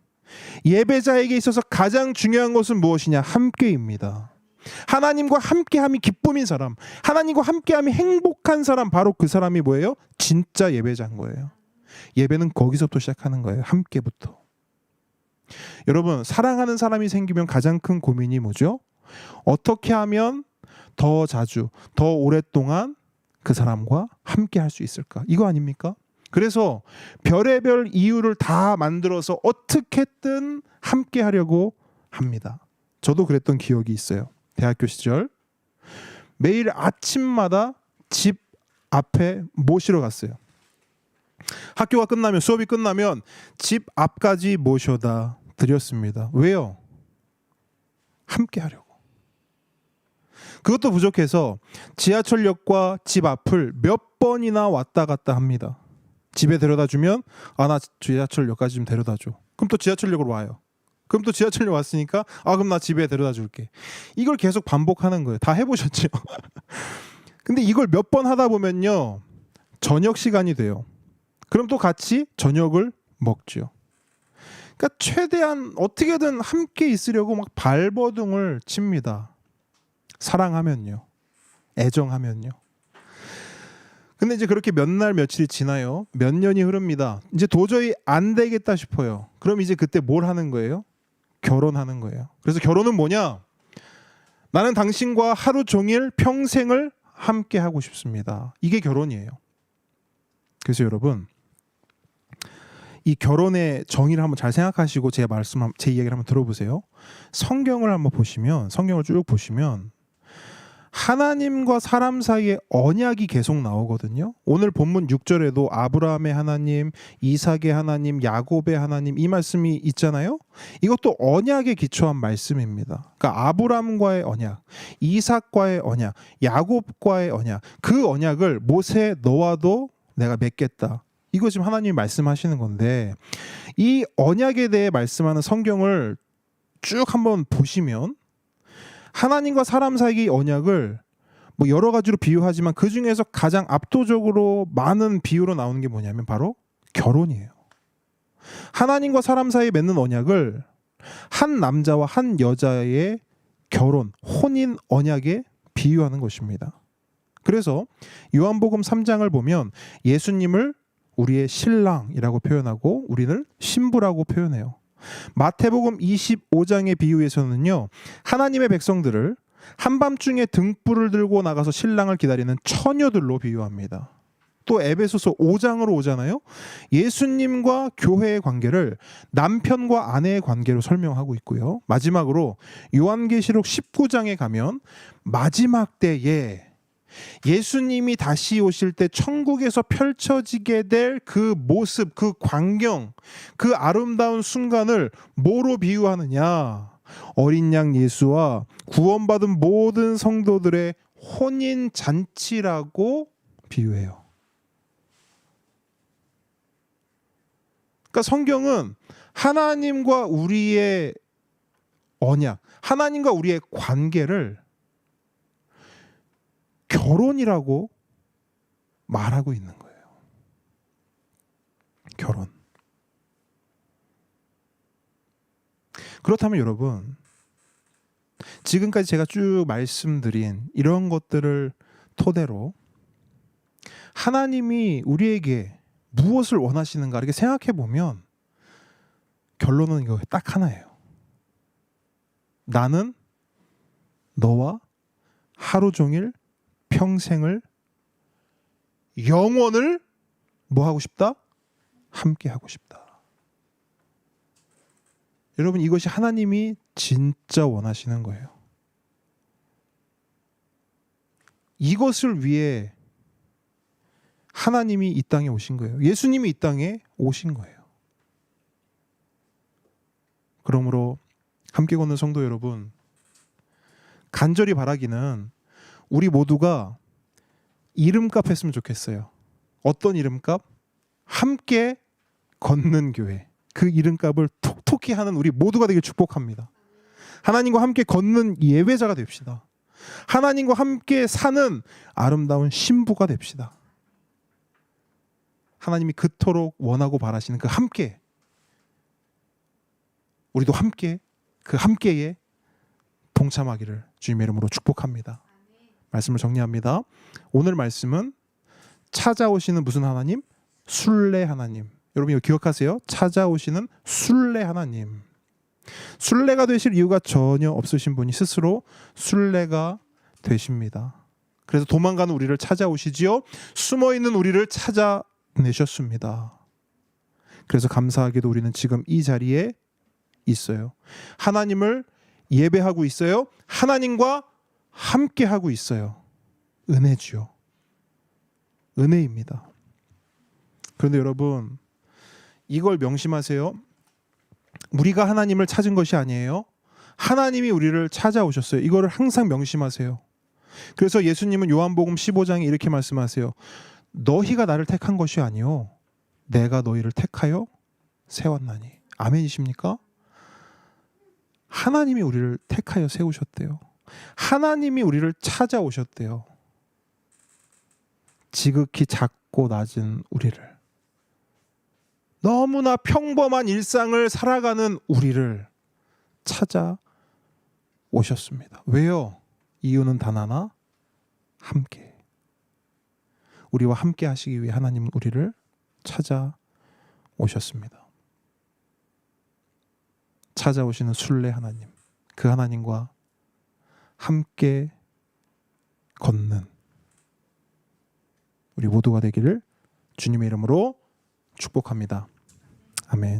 예배자에게 있어서 가장 중요한 것은 무엇이냐? 함께입니다. 하나님과 함께함이 기쁨인 사람, 하나님과 함께함이 행복한 사람, 바로 그 사람이 뭐예요? 진짜 예배자인 거예요. 예배는 거기서부터 시작하는 거예요. 함께부터. 여러분, 사랑하는 사람이 생기면 가장 큰 고민이 뭐죠? 어떻게 하면 더 자주, 더 오랫동안 그 사람과 함께 할 수 있을까? 이거 아닙니까? 그래서 별의별 이유를 다 만들어서 어떻게든 함께 하려고 합니다. 저도 그랬던 기억이 있어요. 대학교 시절 매일 아침마다 집 앞에 모시러 갔어요. 학교가 끝나면, 수업이 끝나면 집 앞까지 모셔다 드렸습니다. 왜요? 함께 하려고. 그것도 부족해서 지하철역과 집 앞을 몇 번이나 왔다 갔다 합니다. 집에 데려다 주면, 나 지하철역까지 좀 데려다 줘. 그럼 또 지하철역으로 와요. 그럼 또 지하철역 왔으니까 그럼 나 집에 데려다 줄게. 이걸 계속 반복하는 거예요. 다 해보셨죠? 근데 이걸 몇 번 하다 보면요, 저녁 시간이 돼요. 그럼 또 같이 저녁을 먹죠. 그러니까 최대한 어떻게든 함께 있으려고 막 발버둥을 칩니다. 사랑하면요, 애정하면요. 근데 이제 그렇게 몇 날 며칠이 지나요. 몇 년이 흐릅니다. 이제 도저히 안 되겠다 싶어요. 그럼 이제 그때 뭘 하는 거예요? 결혼하는 거예요. 그래서 결혼은 뭐냐? 나는 당신과 하루 종일 평생을 함께 하고 싶습니다. 이게 결혼이에요. 그래서 여러분, 이 결혼의 정의를 한번 잘 생각하시고 제 이야기를 한번 들어보세요. 성경을 한번 보시면, 성경을 쭉 보시면 하나님과 사람 사이에 언약이 계속 나오거든요. 오늘 본문 6절에도 아브라함의 하나님, 이삭의 하나님, 야곱의 하나님, 이 말씀이 있잖아요. 이것도 언약에 기초한 말씀입니다. 그러니까 아브라함과의 언약, 이삭과의 언약, 야곱과의 언약, 그 언약을 모세 너와도 내가 맺겠다. 이거 지금 하나님이 말씀하시는 건데, 이 언약에 대해 말씀하는 성경을 쭉 한번 보시면 하나님과 사람 사이의 언약을 뭐 여러 가지로 비유하지만 그 중에서 가장 압도적으로 많은 비유로 나오는 게 뭐냐면 바로 결혼이에요. 하나님과 사람 사이에 맺는 언약을 한 남자와 한 여자의 결혼, 혼인 언약에 비유하는 것입니다. 그래서 요한복음 3장을 보면 예수님을 우리의 신랑이라고 표현하고 우리를 신부라고 표현해요. 마태복음 25장의 비유에서는요, 하나님의 백성들을 한밤중에 등불을 들고 나가서 신랑을 기다리는 처녀들로 비유합니다. 또 에베소서 5장으로 오잖아요. 예수님과 교회의 관계를 남편과 아내의 관계로 설명하고 있고요. 마지막으로 요한계시록 19장에 가면 마지막 때에 예수님이 다시 오실 때 천국에서 펼쳐지게 될 그 모습, 그 광경, 그 아름다운 순간을 뭐로 비유하느냐? 어린 양 예수와 구원받은 모든 성도들의 혼인 잔치라고 비유해요. 그러니까 성경은 하나님과 우리의 언약, 하나님과 우리의 관계를 결혼이라고 말하고 있는 거예요. 결혼. 그렇다면 여러분, 지금까지 제가 쭉 말씀드린 이런 것들을 토대로 하나님이 우리에게 무엇을 원하시는가 이렇게 생각해 보면 결론은 이거 딱 하나예요. 나는 너와 하루 종일 평생을, 영원을 뭐 하고 싶다? 함께 하고 싶다. 여러분, 이것이 하나님이 진짜 원하시는 거예요. 이것을 위해 하나님이 이 땅에 오신 거예요. 예수님이 이 땅에 오신 거예요. 그러므로 함께 걷는 성도 여러분, 간절히 바라기는 우리 모두가 이름값 했으면 좋겠어요. 어떤 이름값? 함께 걷는 교회. 그 이름값을 톡톡히 하는 우리 모두가 되길 축복합니다. 하나님과 함께 걷는 예배자가 됩시다. 하나님과 함께 사는 아름다운 신부가 됩시다. 하나님이 그토록 원하고 바라시는 그 함께, 우리도 함께 그 함께에 동참하기를 주님의 이름으로 축복합니다. 말씀을 정리합니다. 오늘 말씀은 찾아오시는 무슨 하나님? 순례 하나님. 여러분 이거 기억하세요. 찾아오시는 순례 하나님. 순례가 되실 이유가 전혀 없으신 분이 스스로 순례가 되십니다. 그래서 도망가는 우리를 찾아오시지요. 숨어있는 우리를 찾아내셨습니다. 그래서 감사하게도 우리는 지금 이 자리에 있어요. 하나님을 예배하고 있어요. 하나님과 함께 하고 있어요. 은혜지요. 은혜입니다. 그런데 여러분, 이걸 명심하세요. 우리가 하나님을 찾은 것이 아니에요. 하나님이 우리를 찾아오셨어요. 이거를 항상 명심하세요. 그래서 예수님은 요한복음 15장에 이렇게 말씀하세요. 너희가 나를 택한 것이 아니요 내가 너희를 택하여 세웠나니. 아멘이십니까? 하나님이 우리를 택하여 세우셨대요. 하나님이 우리를 찾아오셨대요. 지극히 작고 낮은 우리를, 너무나 평범한 일상을 살아가는 우리를 찾아오셨습니다. 왜요? 이유는 단 하나, 함께. 우리와 함께 하시기 위해 하나님은 우리를 찾아오셨습니다. 찾아오시는 순례 하나님, 그 하나님과 함께 걷는 우리 모두가 되기를 주님의 이름으로 축복합니다. 아멘.